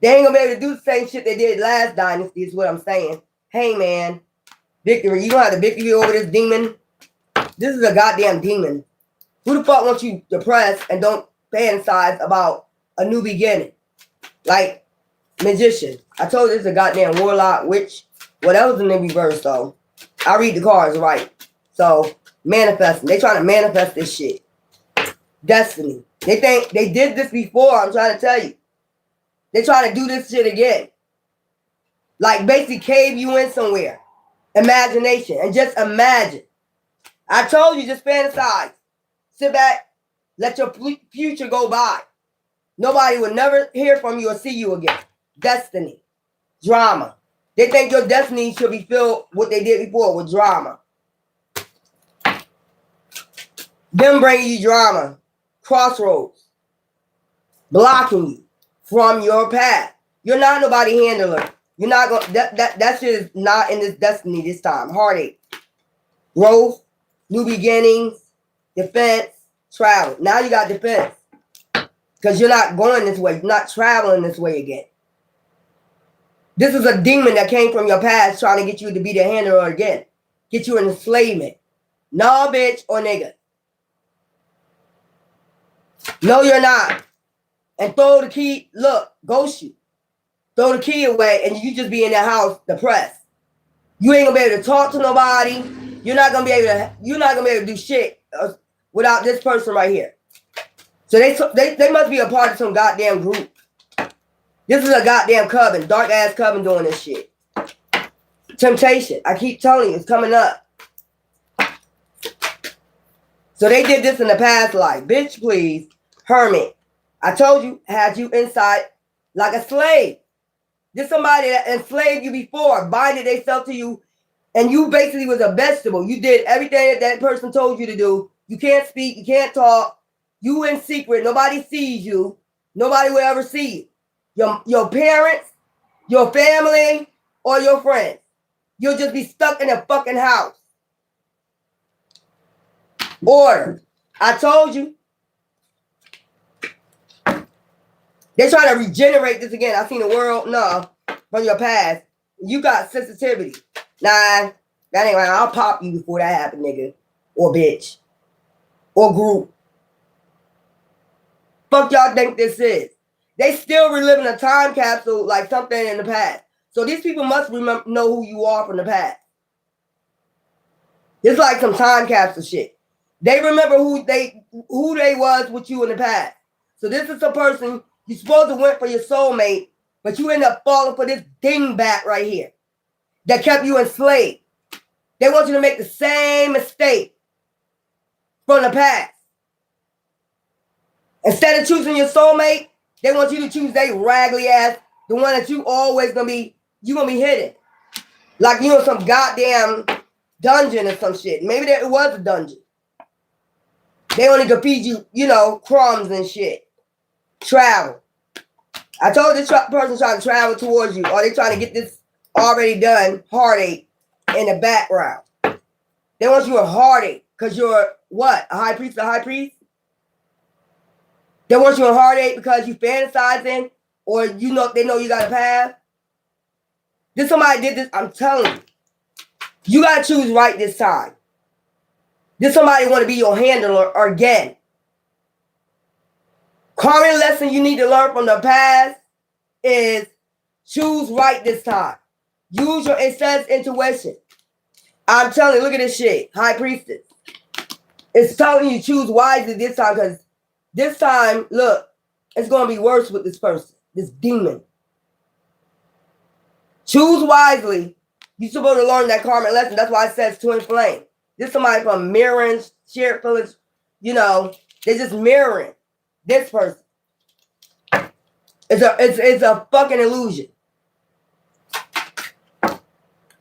they ain't gonna be able to do the same shit they did last dynasty, is what I'm saying. Hangman. Victory. You don't have the victory over this demon. This is a goddamn demon. Who the fuck wants you depressed and don't fantasize about a new beginning? Like, magician. I told you this is a goddamn warlock, witch. Well, that was in the reverse, though. I read the cards right. So, manifesting. They trying to manifest this shit. Destiny. They think they did this before, I'm trying to tell you. They trying to do this shit again. Like, basically cave you in somewhere. Imagination. And just imagine. I told you, just fantasize. Sit back. Let your future go by. Nobody will never hear from you or see you again. Destiny. Drama. They think your destiny should be filled what they did before with drama. Them bringing you drama. Crossroads. Blocking you from your path. You're not nobody handler. You're not going that shit is not in this destiny this time. Heartache. Growth. New beginnings. Defense. Travel. Now you got defense. Because you're not going this way. You're not traveling this way again. This is a demon that came from your past trying to get you to be the handler again. Get you in enslavement. No, bitch or nigga. No, you're not. And throw the key. Look, ghost you. Throw the key away and you just be in that house depressed. You ain't gonna be able to talk to nobody. You're not gonna be able to do shit without this person right here. So they must be a part of some goddamn group. This is a goddamn coven. Dark ass coven doing this shit. Temptation. I keep telling you, it's coming up. So they did this in the past life. Bitch, please. Hermit. I told you, had you inside like a slave. This somebody that enslaved you before, binded themselves to you, and you basically was a vegetable. You did everything that person told you to do. You can't speak, you can't talk. You in secret. Nobody sees you. Nobody will ever see you. Your parents, your family, or your friends. You'll just be stuck in a fucking house. Order. I told you. They're trying to regenerate this again. I seen the world, no, from your past. You got sensitivity. Nah, that ain't right. I'll pop you before that happen, nigga. Or bitch. Or group. Fuck y'all think this is? They still reliving a time capsule like something in the past. So these people must know who you are from the past. It's like some time capsule shit. They remember who they was with you in the past. So this is a person you supposed to went for your soulmate, but you end up falling for this dingbat right here that kept you enslaved. They want you to make the same mistake from the past. Instead of choosing your soulmate, they want you to choose they raggedy ass, the one that you always gonna be hidden. Like you in some goddamn dungeon or some shit. Maybe it was a dungeon. They only could feed you, crumbs and shit. Travel. I told this person trying to travel towards you, or they trying to get this already done heartache in the background. They want you a heartache because you're what? A high priest? They want you in heartache because you fantasizing, or they know you got a path. This somebody did this. I'm telling you, you gotta choose right this time. This somebody want to be your handler again. Common lesson you need to learn from the past is choose right this time. Use your intuition. I'm telling you, look at this shit. High priestess. It's telling you choose wisely this time because this time, look, it's going to be worse with this person, this demon. Choose wisely. You're supposed to learn that karmic lesson. That's why it says twin flame. This is somebody from mirroring, shared feelings, they're just mirroring this person. It's a fucking illusion.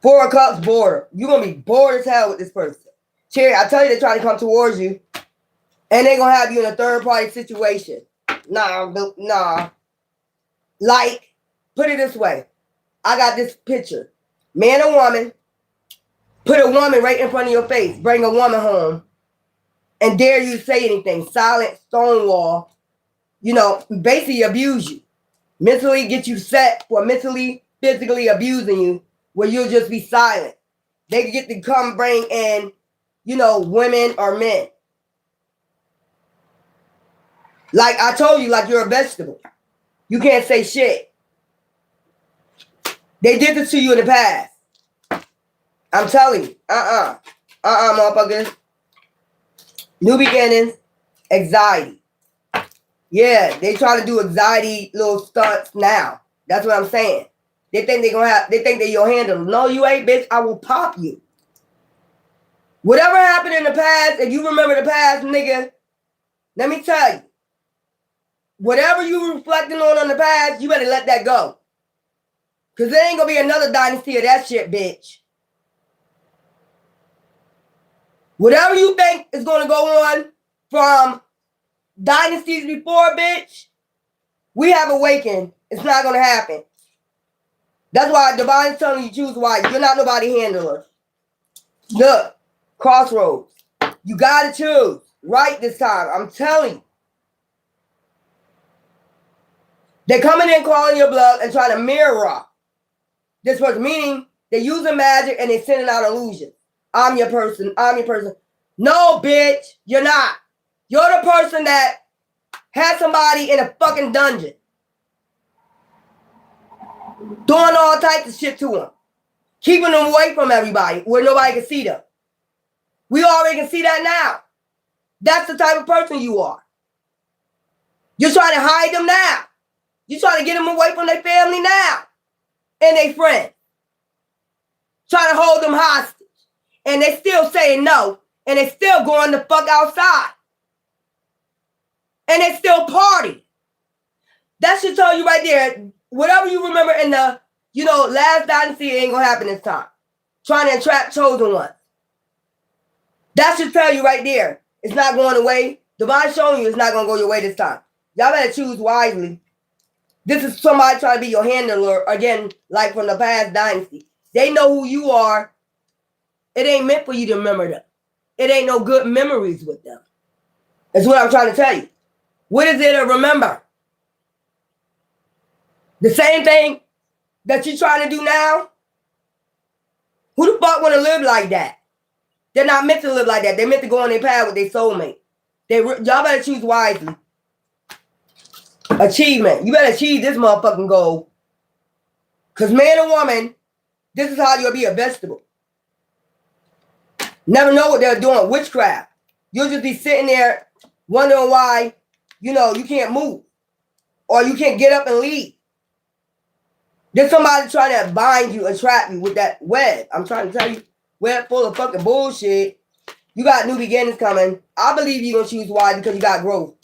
Four of Cups border. You're going to be bored as hell with this person. Cherry, I tell you, they're trying to come towards you. And they're going to have you in a third party situation. Nah. Like, put it this way. I got this picture. Man or woman, put a woman right in front of your face, bring a woman home, and dare you to say anything. Silent, stonewall, basically abuse you. Mentally get you set for mentally, physically abusing you, where you'll just be silent. They get to come bring in, women or men. Like I told you, like you're a vegetable. You can't say shit. They did this to you in the past. I'm telling you. Motherfuckers. New beginnings, anxiety. Yeah, they try to do anxiety little stunts now. That's what I'm saying. They think they your handle. No, you ain't, bitch. I will pop you. Whatever happened in the past, if you remember the past, nigga, let me tell you. Whatever you reflecting on in the past, you better let that go. Because there ain't going to be another dynasty of that shit, bitch. Whatever you think is going to go on from dynasties before, bitch, we have awakened. It's not going to happen. That's why Divine's telling you choose why. You're not nobody handler. Look, crossroads. You got to choose right this time. I'm telling you. They're coming in calling your bluff and trying to mirror this person, meaning they're using magic and they're sending out illusions. I'm your person. I'm your person. No, bitch, you're not. You're the person that had somebody in a fucking dungeon. Doing all types of shit to them. Keeping them away from everybody where nobody can see them. We already can see that now. That's the type of person you are. You're trying to hide them now. You're trying to get them away from their family now. And their friends. Trying to hold them hostage. And they still saying no. And they still going the fuck outside. And they still party. That should tell you right there, whatever you remember in the, last dynasty, it ain't gonna happen this time. Trying to entrap chosen ones. That should tell you right there. It's not going away. Divine showing you it's not gonna go your way this time. Y'all better choose wisely. This is somebody trying to be your handler, again, like from the past dynasty. They know who you are. It ain't meant for you to remember them. It ain't no good memories with them. That's what I'm trying to tell you. What is it to remember? The same thing that you're trying to do now? Who the fuck want to live like that? They're not meant to live like that. They're meant to go on their path with their soulmate. Y'all better choose wisely. Achievement. You better achieve this motherfucking goal. Because man or woman, this is how you'll be a vegetable. Never know what they're doing. Witchcraft. You'll just be sitting there wondering why, you can't move. Or you can't get up and leave. There's somebody trying to bind you and trap you with that web. I'm trying to tell you, web full of fucking bullshit. You got new beginnings coming. I believe you're going to choose wise because you got growth.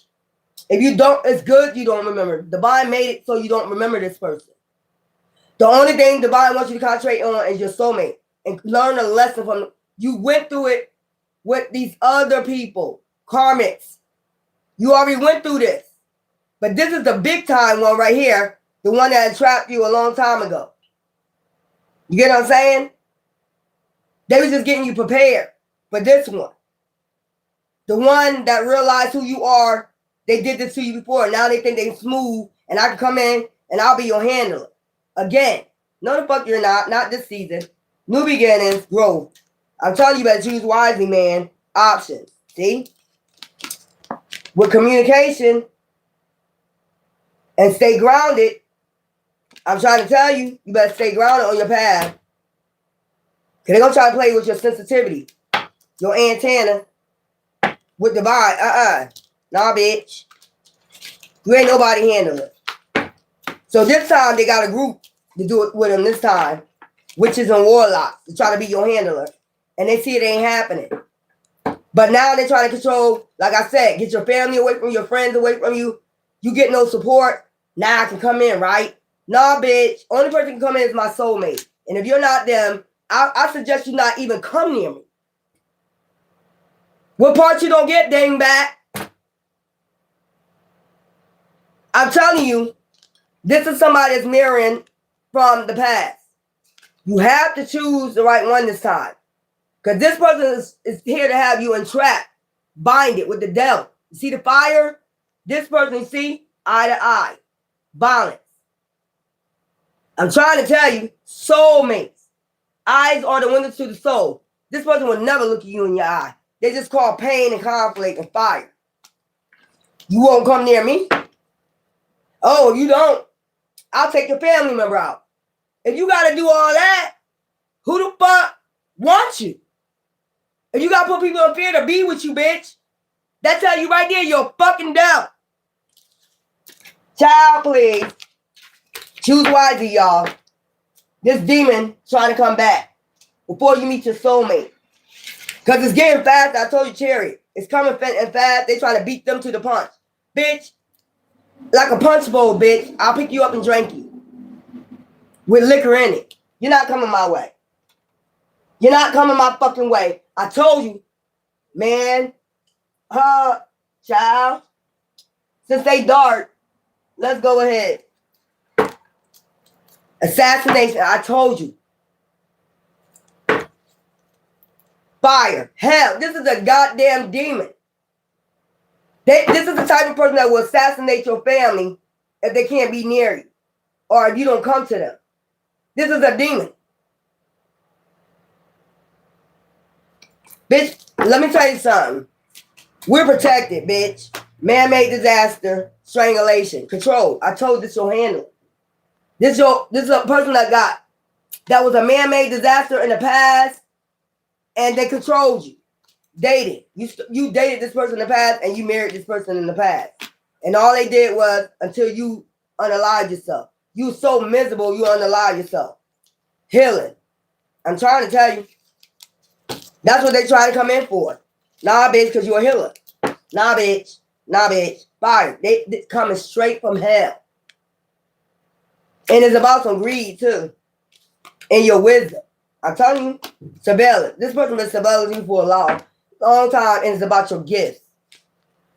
If you don't, it's good you don't remember. Divine made it so you don't remember this person. The only thing Divine wants you to concentrate on is your soulmate. And learn a lesson from them. You went through it with these other people. Karmics. You already went through this. But this is the big time one right here. The one that trapped you a long time ago. You get what I'm saying? They was just getting you prepared for this one. The one that realized who you are. They did this to you before. Now they think they smooth. And I can come in and I'll be your handler. Again. No the fuck you're not. Not this season. New beginnings. Growth. I'm telling you, better choose wisely, man. Options. See? With communication and stay grounded. I'm trying to tell you, you better stay grounded on your path. Because they're going to try to play with your sensitivity. Your antenna. With Divine. Nah, bitch. You ain't nobody handling it. So this time, they got a group to do it with them this time. Witches and warlocks. To try to be your handler. And they see it ain't happening. But now they're trying to control, like I said, get your family away from you, your friends away from you. You get no support. Now I can come in, right? Nah, bitch. Only person can come in is my soulmate. And if you're not them, I suggest you not even come near me. What part you don't get, dingbat? I'm telling you, this is somebody that's mirroring from the past. You have to choose the right one this time. Because this person is here to have you entrapped, bind it with the devil. You see the fire? This person, you see, eye to eye, balance. I'm trying to tell you, soulmates. Eyes are the windows to the soul. This person will never look at you in your eye. They just call pain and conflict and fire. You won't come near me. Oh, you don't. I'll take your family member out. If you got to do all that, who the fuck wants you? If you got to put people in fear to be with you, bitch, that tell you right there you're fucking dumb. Child, please. Choose wisely, y'all. This demon trying to come back before you meet your soulmate. Because it's getting fast. I told you, Chariot. It's coming fast. They trying to beat them to the punch. Bitch, like a punch bowl, bitch. I'll pick you up and drink you. With liquor in it. You're not coming my way. You're not coming my fucking way. I told you, man. Child. Since they dark, let's go ahead. Assassination. I told you. Fire. Hell. This is a goddamn demon. This is the type of person that will assassinate your family if they can't be near you. Or if you don't come to them. This is a demon. Bitch, let me tell you something. We're protected, bitch. Man-made disaster, strangulation, control. I told you this you'll handle it. This is a person that was a man-made disaster in the past, and they controlled you. Dated. You dated this person in the past, and you married this person in the past. And all they did was until you unalived yourself. You were so miserable, you unalived yourself. Healing. I'm trying to tell you. That's what they try to come in for. Nah, bitch, because you're a healer. Nah, bitch. Nah, bitch. Fire. They coming straight from hell. And it's about some greed, too. And your wisdom. I'm telling you, surveillance. This person been surveilling you for a long time, and it's about your gifts.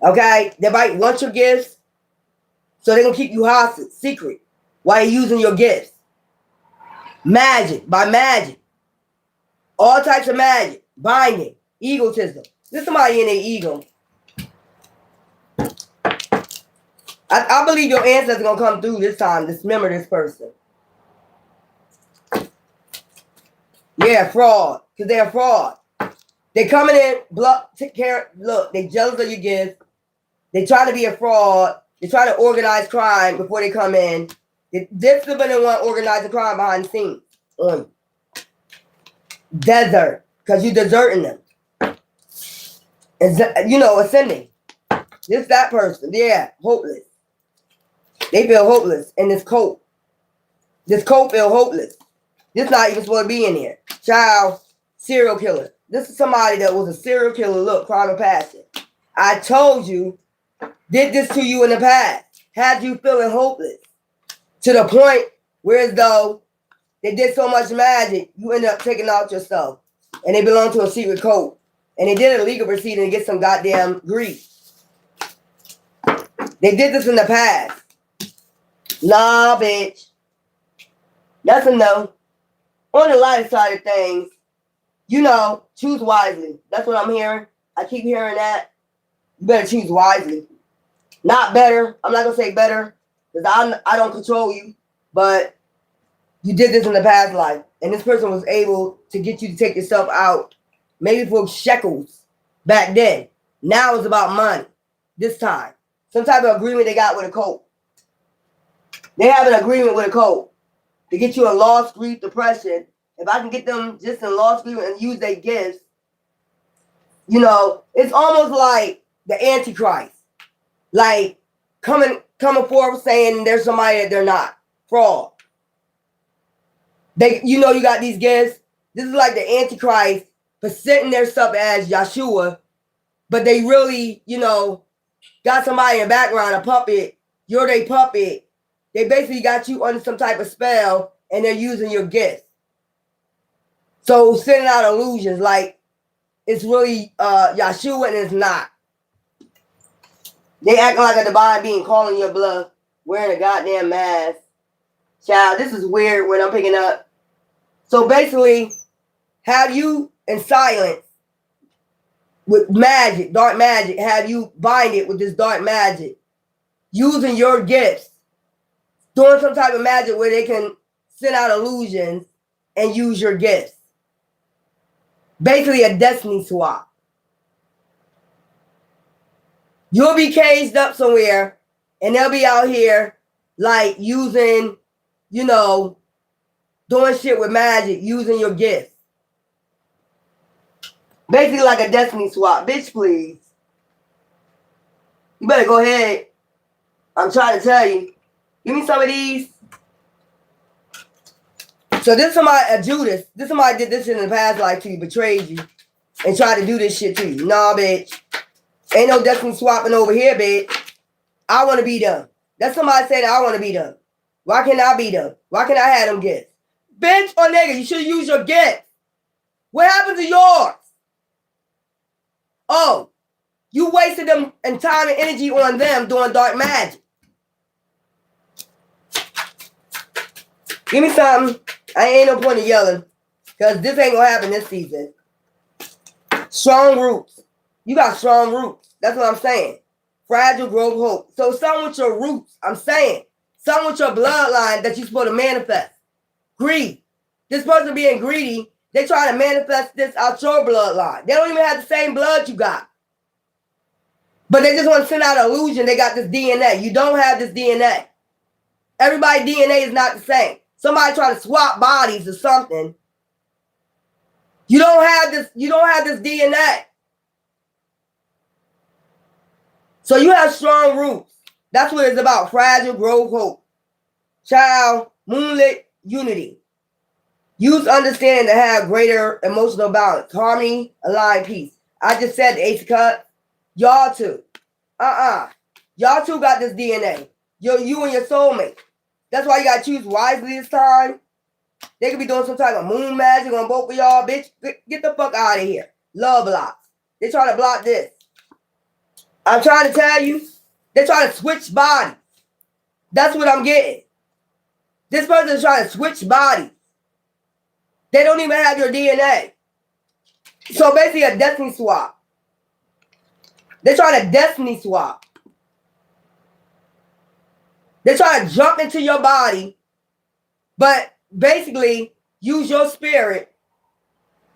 Okay? They might want your gifts, so they're going to keep you hostage, secret, while you're using your gifts. Magic, by magic. All types of magic. Binding. Egotism. There's somebody in their ego. I believe your ancestors are going to come through this time. Dismember this person. Yeah, fraud. Because they're fraud. They coming in, take care. Look, they jealous of your gifts. They try to be a fraud. They try to organize crime before they come in. This is the one organizing crime behind the scenes on you. Desert. Because you're deserting them. And, ascending. This that person. Yeah, hopeless. They feel hopeless in this coat. This coat feel hopeless. This not even supposed to be in here. Child, serial killer. This is somebody that was a serial killer. Look, crime and passion. I told you, did this to you in the past. Had you feeling hopeless. To the point where as though they did so much magic, you end up taking out yourself. And they belong to a secret code. And they did a legal proceeding to get some goddamn grief. They did this in the past. Nah, bitch. That's a no. On the lighter side of things, choose wisely. That's what I'm hearing. I keep hearing that. You better choose wisely. Not better. I'm not going to say better. Because I don't control you. But you did this in the past life. And this person was able to get you to take yourself out. Maybe for shekels back then. Now it's about money. This time. Some type of agreement they got with a cult. They have an agreement with a cult to get you in lost grief, depression. If I can get them just in lost grief and use their gifts, it's almost like the Antichrist. Like coming forward saying there's somebody that they're not. Fraud. You got these gifts. This is like the Antichrist presenting their stuff as Yeshua, but they really, got somebody in the background, a puppet. You're their puppet. They basically got you under some type of spell, and they're using your gifts. So sending out illusions like it's really Yeshua and it's not. They acting like a divine being calling your bluff, wearing a goddamn mask. Child, this is weird when I'm picking up. So basically, have you in silence with magic, dark magic, have you bind it with this dark magic, using your gifts, doing some type of magic where they can send out illusions and use your gifts. Basically a destiny swap. You'll be caged up somewhere and they'll be out here like using, you know, doing shit with magic, using your gifts. Basically like a destiny swap. Bitch, please. You better go ahead. I'm trying to tell you. Give me some of these. So this is somebody, a Judas. This somebody did this in the past life to you, betrayed you, and tried to do this shit to you. Nah, bitch. Ain't no destiny swapping over here, bitch. I want to be them. That's somebody saying I want to be them. Why can't I be them? Why can't I have them gifts? Bitch or nigga, you should use your gifts. What happened to yours? Oh, you wasted them and time and energy on them doing dark magic. Give me something. I ain't no point in yelling. Because this ain't going to happen this season. Strong roots. You got strong roots. That's what I'm saying. Fragile growth hope. So something with your roots. I'm saying. Something with your bloodline that you're supposed to manifest. Greed. This person being greedy, they try to manifest this out your bloodline. They don't even have the same blood you got. But they just want to send out an illusion they got this DNA. You don't have this DNA. Everybody's DNA is not the same. Somebody trying to swap bodies or something. You don't have this DNA. So you have strong roots. That's what it's about. Fragile growth hope. Child, moonlit unity. Use understanding to have greater emotional balance. Harmony, aligned peace. I just said the Ace of Cups. Y'all too. Y'all too got this DNA. You and your soulmate. That's why you gotta choose wisely this time. They could be doing some type of moon magic on both of y'all. Bitch, get the fuck out of here. Love blocks. They trying to block this. I'm trying to tell you, they're trying to switch bodies. That's what I'm getting. This person is trying to switch bodies. They don't even have your DNA. So basically a destiny swap. They're trying to destiny swap. They're trying to jump into your body, but basically use your spirit.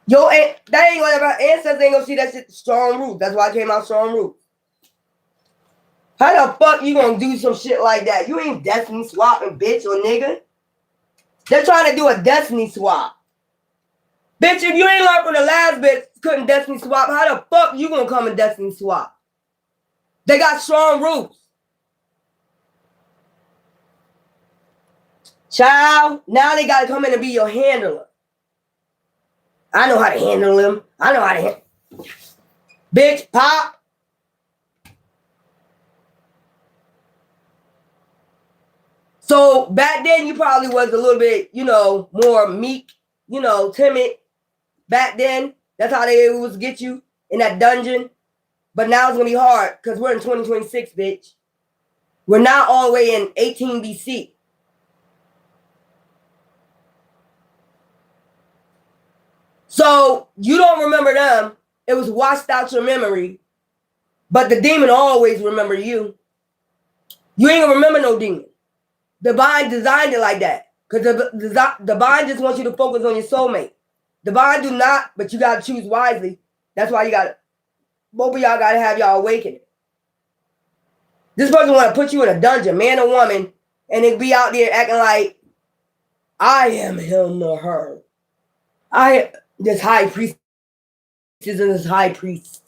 That ain't gonna ever, ancestors ain't gonna see that shit strong root. That's why I came out strong root. How the fuck you gonna do some shit like that? You ain't destiny swapping, bitch or nigga. They're trying to do a destiny swap. Bitch, if you ain't learned from the last bitch couldn't destiny swap, how the fuck you gonna come and destiny swap? They got strong roots. Child, now they gotta come in and be your handler. I know how to handle them. I know how to handle. Bitch, pop. So back then you probably was a little bit, more meek, timid. Back then, that's how they was get you in that dungeon. But now it's gonna be hard because we're in 2026, bitch. We're not all the way in 18 BC. So you don't remember them. It was washed out your memory. But the demon always remember you. You ain't gonna remember no demon. Divine designed it like that. Because the divine just wants you to focus on your soulmate. Divine do not, but you gotta choose wisely. That's why both of y'all gotta have y'all awakening. This person wanna put you in a dungeon, man or woman, and then be out there acting like I am him or her. This high priest and this high priest.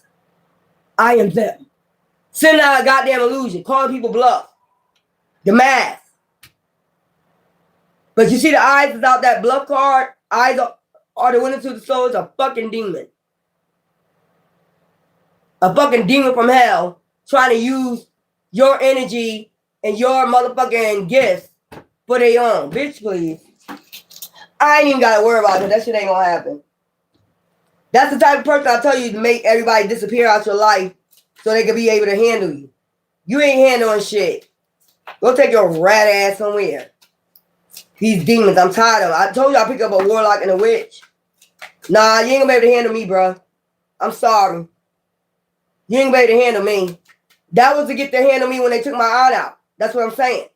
I am them. Sending out a goddamn illusion, calling people bluff. The mask. But you see the eyes without that bluff card? Eyes are the window to the soul. It's a fucking demon. A fucking demon from hell trying to use your energy and your motherfucking gifts for their own. Bitch, please. I ain't even got to worry about it. That shit ain't going to happen. That's the type of person I tell you to make everybody disappear out your life so they can be able to handle you. You ain't handling shit. Go take your rat ass somewhere. These demons, I'm tired of them. I told you I pick up a warlock and a witch. Nah, you ain't gonna be able to handle me, bro. I'm sorry. You ain't gonna be able to handle me. That was to get to handle me when they took my aunt out. That's what I'm saying.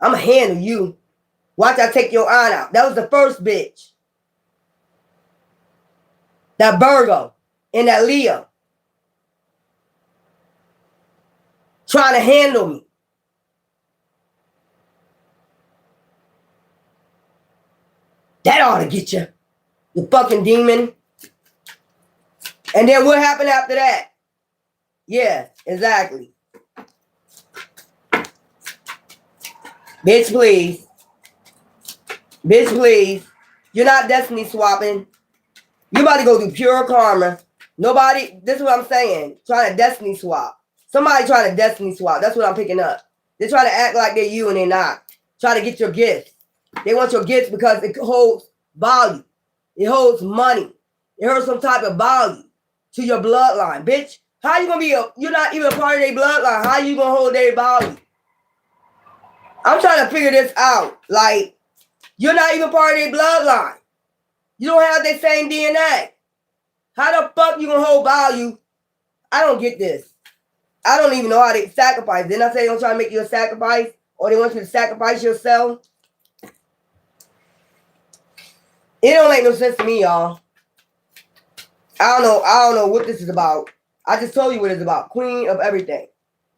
I'm gonna handle you. Watch I take your aunt out. That was the first bitch. That Virgo and that Leo. Trying to handle me. That ought to get you. You fucking demon. And then what happened after that? Yeah, exactly. Bitch, please. Bitch, please. You're not destiny swapping. You about to go do pure karma. Nobody, this is what I'm saying. Trying to destiny swap. Somebody trying to destiny swap. That's what I'm picking up. They're trying to act like they're you and they're not. Trying to get your gifts. They want your gifts because it holds value. It holds money. It holds some type of value to your bloodline. Bitch, how you gonna be you're not even a part of their bloodline. How you gonna hold their value? I'm trying to figure this out. Like, you're not even part of their bloodline. You don't have their same DNA. How the fuck you gonna hold value? I don't get this. I don't even know how they sacrifice. Didn't I say they don't try to make you a sacrifice? Or they want you to sacrifice yourself? It don't make no sense to me, y'all. I don't know what this is about. I just told you what it's about. Queen of everything.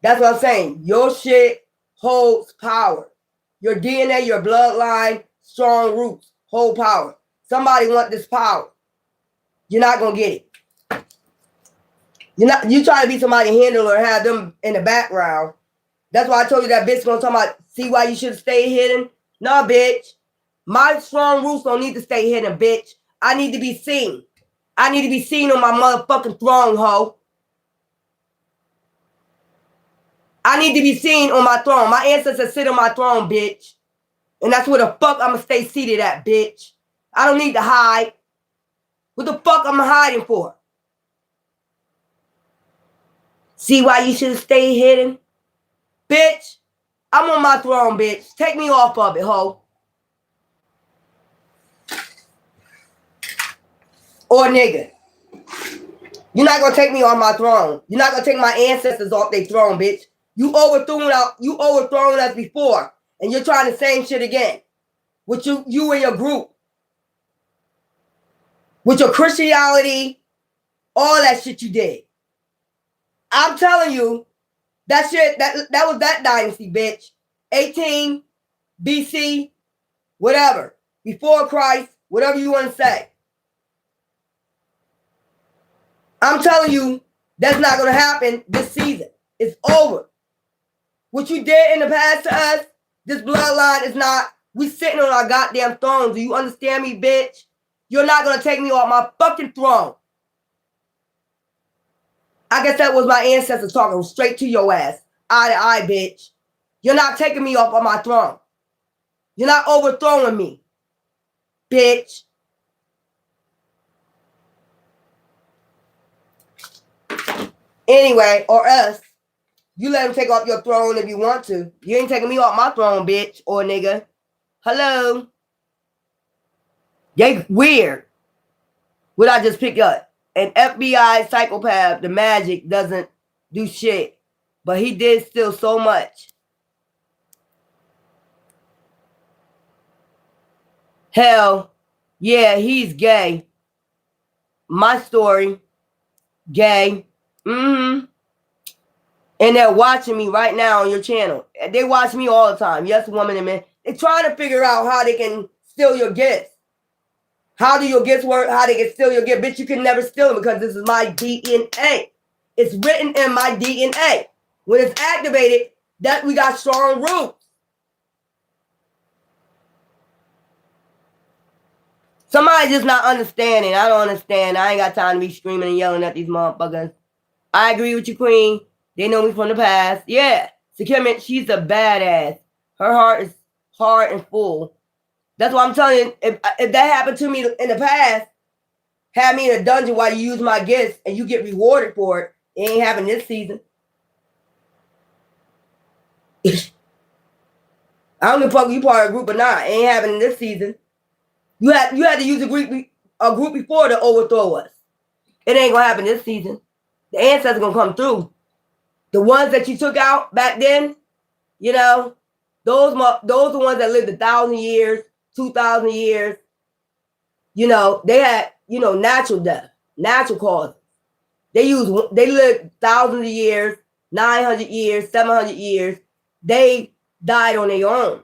That's what I'm saying. Your shit holds power. Your DNA, your bloodline, strong roots, hold power. Somebody want this power. You're not gonna get it. You try to be somebody handler and have them in the background. That's why I told you that bitch gonna talk about, see why you should stay hidden? Nah, bitch. My strong roots don't need to stay hidden, bitch. I need to be seen. I need to be seen on my motherfucking throne, ho. I need to be seen on my throne. My ancestors sit on my throne, bitch. And that's where the fuck I'm gonna stay seated at, bitch. I don't need to hide. What the fuck am I hiding for? See why you should stay hidden? Bitch, I'm on my throne, bitch. Take me off of it, ho. Or nigga. You're not gonna take me off my throne. You're not gonna take my ancestors off their throne, bitch. You overthrown us before, and you're trying the same shit again. With you and your group. With your Christianity, all that shit you did. I'm telling you, that shit, that was that dynasty, bitch. 18 BC, whatever. Before Christ, whatever you want to say. I'm telling you, that's not going to happen this season. It's over. What you did in the past to us, this bloodline is not, we sitting on our goddamn thrones. Do you understand me, bitch? You're not going to take me off my fucking throne. I guess that was my ancestors talking straight to your ass. Eye to eye, bitch. You're not taking me off of my throne. You're not overthrowing me, bitch. Anyway, or else, you let him take off your throne if you want to. You ain't taking me off my throne, bitch, or nigga. Hello? They weird. What I just pick up? An FBI psychopath, the magic doesn't do shit. But he did steal so much. Hell, yeah, he's gay. My story, gay. And they're watching me right now on your channel. They watch me all the time. Yes, woman and man. They're trying to figure out how they can steal your gifts. How do your gifts work? How they can steal your gift? Bitch, you can never steal them because this is my DNA. It's written in my DNA. When it's activated, that we got strong roots. Somebody just not understanding. I don't understand. I ain't got time to be screaming and yelling at these motherfuckers. I agree with you, Queen. They know me from the past. Yeah. Securement, she's a badass. Her heart is hard and full. That's why I'm telling you, if that happened to me in the past, had me in a dungeon while you use my gifts and you get rewarded for it, it ain't happening this season. I don't give a fuck if you part of a group or not. It ain't happening this season. You had to use a group before to overthrow us. It ain't gonna happen this season. The ancestors gonna come through. The ones that you took out back then, you know, those are the ones that lived 1,000 years, 2,000 years. You know, they had, you know, natural death, natural causes. They lived thousands of years, 900 years, 700 years. They died on their own.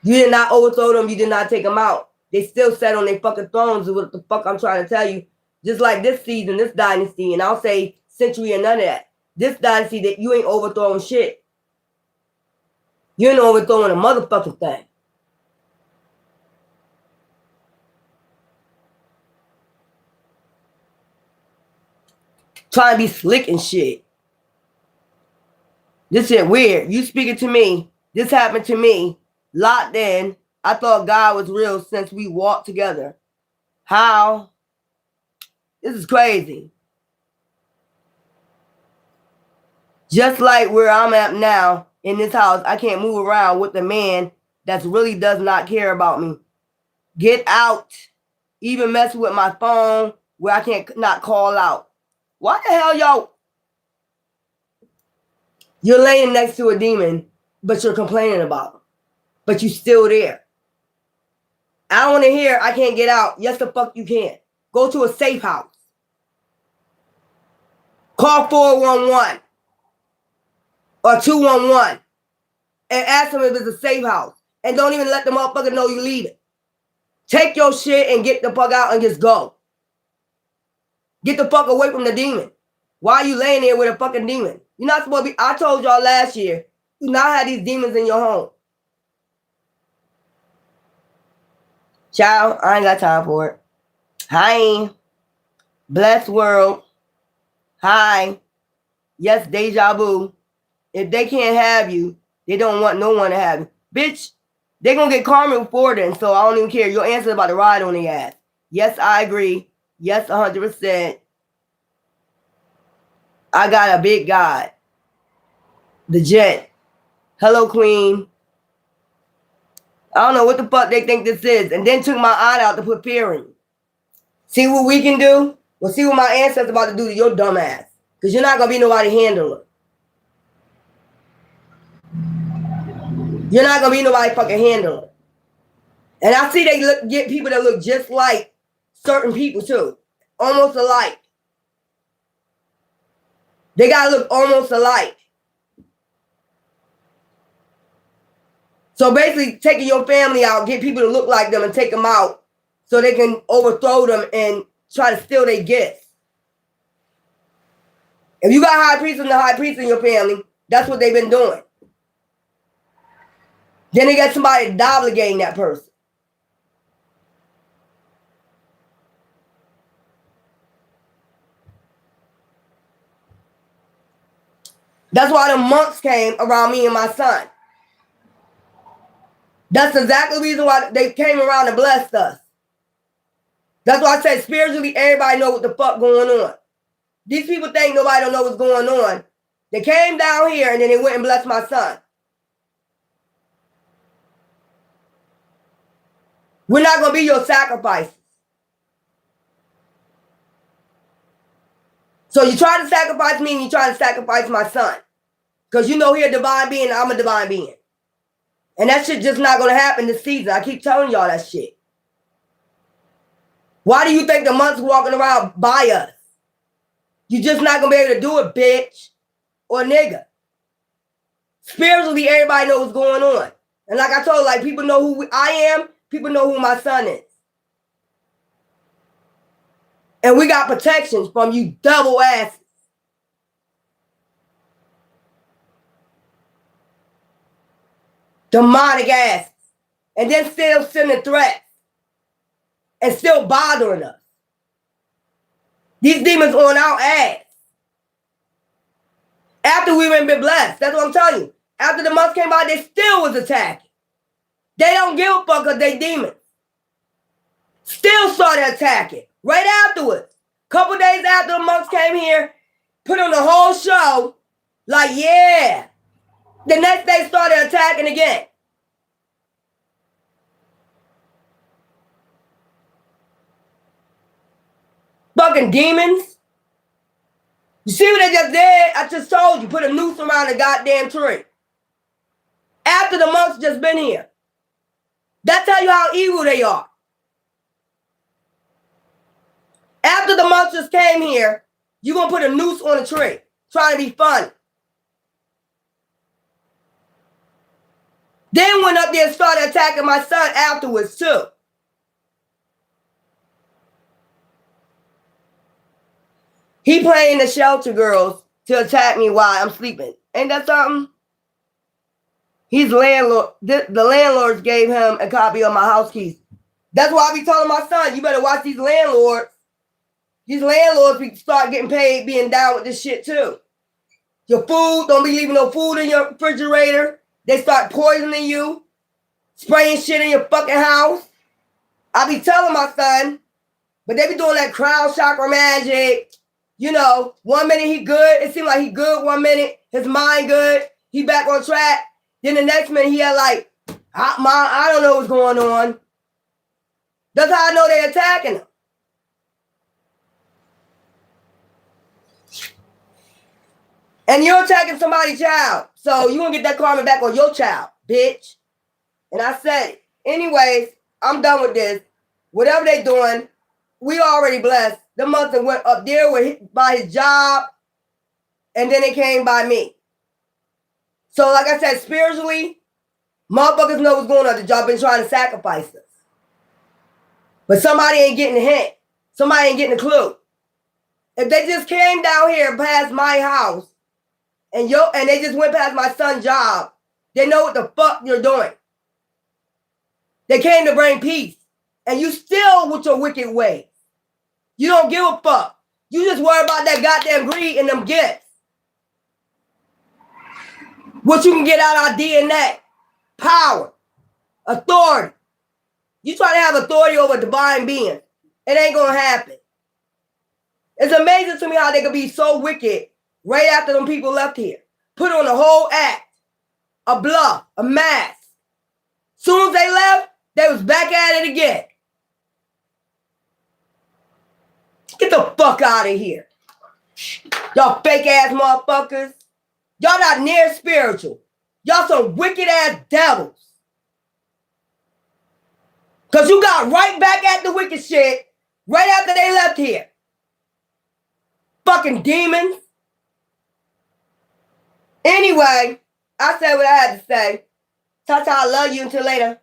You did not overthrow them. You did not take them out. They still sat on their fucking thrones is what the fuck I'm trying to tell you. Just like this season, this dynasty, and I'll say century and none of that. This dynasty that you ain't overthrowing shit. You ain't overthrowing a motherfucking thing. Trying to be slick and shit. This shit weird. You speaking to me. This happened to me. Locked in. I thought God was real since we walked together. How? This is crazy. Just like where I'm at now in this house, I can't move around with the man that really does not care about me. Get out. Even mess with my phone where I can't not call out. Why the hell y'all? You're laying next to a demon, but you're complaining about him. But you still there. I don't want to hear I can't get out. Yes, the fuck you can. Go to a safe house. Call 411 or 211 and ask them if it's a safe house. And don't even let the motherfucker know you leaving. Take your shit and get the fuck out and just go. Get the fuck away from the demon. Why are you laying there with a fucking demon? You're not supposed to be. I told y'all last year, do not have these demons in your home. Child, I ain't got time for it. Hi. Blessed world. Hi. Yes, deja vu. If they can't have you, they don't want no one to have you. Bitch, they're going to get karmic for then, so I don't even care. Your answer is about to ride on their ass. Yes, I agree. Yes, 100%. I got a big God. The jet. Hello, queen. I don't know what the fuck they think this is. And then took my eye out to put fear in you. See what we can do? Well, see what my ancestors about to do to your dumb ass. Because you're not going to be nobody handler. You're not going to be nobody fucking handler. And I see they get people that look just like certain people too. Almost alike. They got to look almost alike. So basically taking your family out, get people to look like them and take them out so they can overthrow them and try to steal their gifts. If you got high priests and the high priest in your family, that's what they've been doing. Then they got somebody obligating that person. That's why the monks came around me and my son. That's exactly the reason why they came around and blessed us. That's why I said spiritually, everybody know what the fuck going on. These people think nobody don't know what's going on. They came down here and then they went and blessed my son. We're not going to be your sacrifices. So you try to sacrifice me and you try to sacrifice my son. Because you know he's a divine being and I'm a divine being. And that shit just not going to happen this season. I keep telling y'all that shit. Why do you think the monks walking around by us? You just not going to be able to do it, bitch or nigga. Spiritually, everybody knows what's going on. And like I told, like people know who I am. People know who my son is. And we got protections from you double asses. Demonic asses. And then still sending threats. And still bothering us. These demons on our ass. After we were been blessed. That's what I'm telling you. After the months came by, they still was attacking. They don't give a fuck because they demons. Still started attacking. Right afterwards. Couple days after the monks came here, put on the whole show. Like, yeah. The next day started attacking again. Fucking demons. You see what they just did? I just told you, put a noose around the goddamn tree. After the monks just been here. That tell you how evil they are. After the monks just came here, you gonna put a noose on a tree, trying to be funny. Then went up there and started attacking my son afterwards too. He playing the shelter girls to attack me while I'm sleeping. Ain't that something? He's landlord. The landlords gave him a copy of my house keys. That's why I be telling my son, you better watch these landlords. These landlords start getting paid being down with this shit too. Your food, don't be leaving no food in your refrigerator. They start poisoning you, spraying shit in your fucking house. I be telling my son, but they be doing that crown chakra magic. You know, 1 minute he good. It seemed like he good 1 minute. His mind good. He back on track. Then the next minute he had like, I don't know what's going on. That's how I know they're attacking him. And you're attacking somebody's child. So you're going to get that karma back on your child, bitch. And I said it. Anyways, I'm done with this. Whatever they doing, we already blessed. The mother went up there by his job. And then it came by me. So like I said, spiritually, motherfuckers know what's going on. The job been trying to sacrifice us. But somebody ain't getting a hint. Somebody ain't getting a clue. If they just came down here past my house, and they just went past my son's job, they know what the fuck you're doing. They came to bring peace. And you still with your wicked ways. You don't give a fuck. You just worry about that goddamn greed and them gifts. What you can get out of our DNA. Power. Authority. You try to have authority over a divine being. It ain't gonna happen. It's amazing to me how they could be so wicked right after them people left here. Put on a whole act. A bluff. A mask. Soon as they left, they was back at it again. Get the fuck out of here. Y'all fake ass motherfuckers. Y'all not near spiritual. Y'all some wicked ass devils. Because you got right back at the wicked shit right after they left here. Fucking demons. Anyway, I said what I had to say. Tata, I love you. Until later.